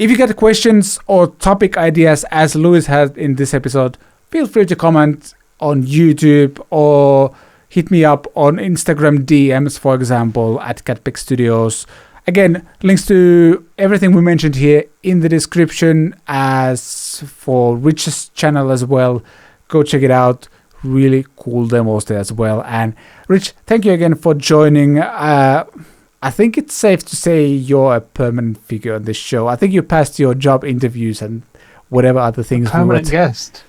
If you get questions or topic ideas, as Lewis had in this episode, feel free to comment on YouTube or hit me up on Instagram DMs, for example, at CatPick Studios. Again, links to everything we mentioned here in the description, as for Rich's channel as well. Go check it out. Really cool demos there as well. And Rich, thank you again for joining. I think it's safe to say you're a permanent figure on this show. I think you passed your job interviews and whatever other things. Permanent guest.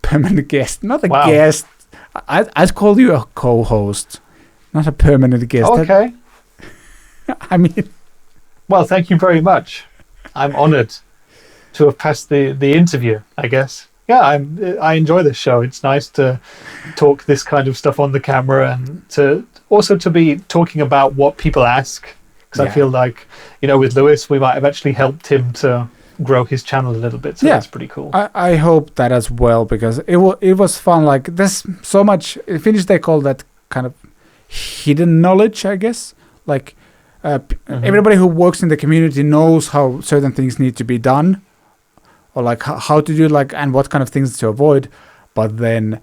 Permanent guest, not a guest. I'd call you a co-host, not a permanent guest. Okay. I mean, well, thank you very much. I'm honored to have passed the interview, I guess. Yeah, I enjoy this show. It's nice to talk this kind of stuff on the camera, and to be talking about what people ask, because I feel like, with Lewis, we might have actually helped him to grow his channel a little bit. So that's pretty cool. I hope that as well, because it was fun. Like, there's so much in Finnish they call that kind of hidden knowledge, I guess. Like, everybody who works in the community knows how certain things need to be done, or like how to do, like, and what kind of things to avoid. But then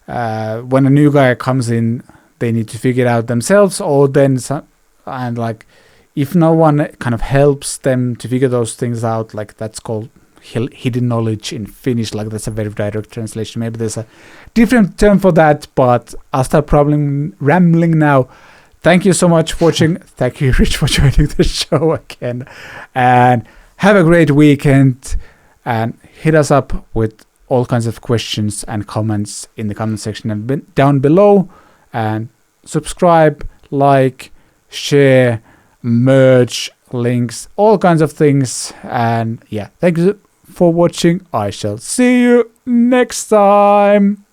when a new guy comes in, they need to figure it out themselves, or then and like, if no one kind of helps them to figure those things out, like, that's called hidden knowledge in Finnish. Like, that's a very direct translation. Maybe there's a different term for that, but I'll stop rambling now. Thank you so much for watching. Thank you, Rich, for joining the show again. And have a great weekend. And hit us up with all kinds of questions and comments in the comment section and down below. And subscribe, like, share, merch, links, all kinds of things. And yeah, thank you for watching. I shall see you next time.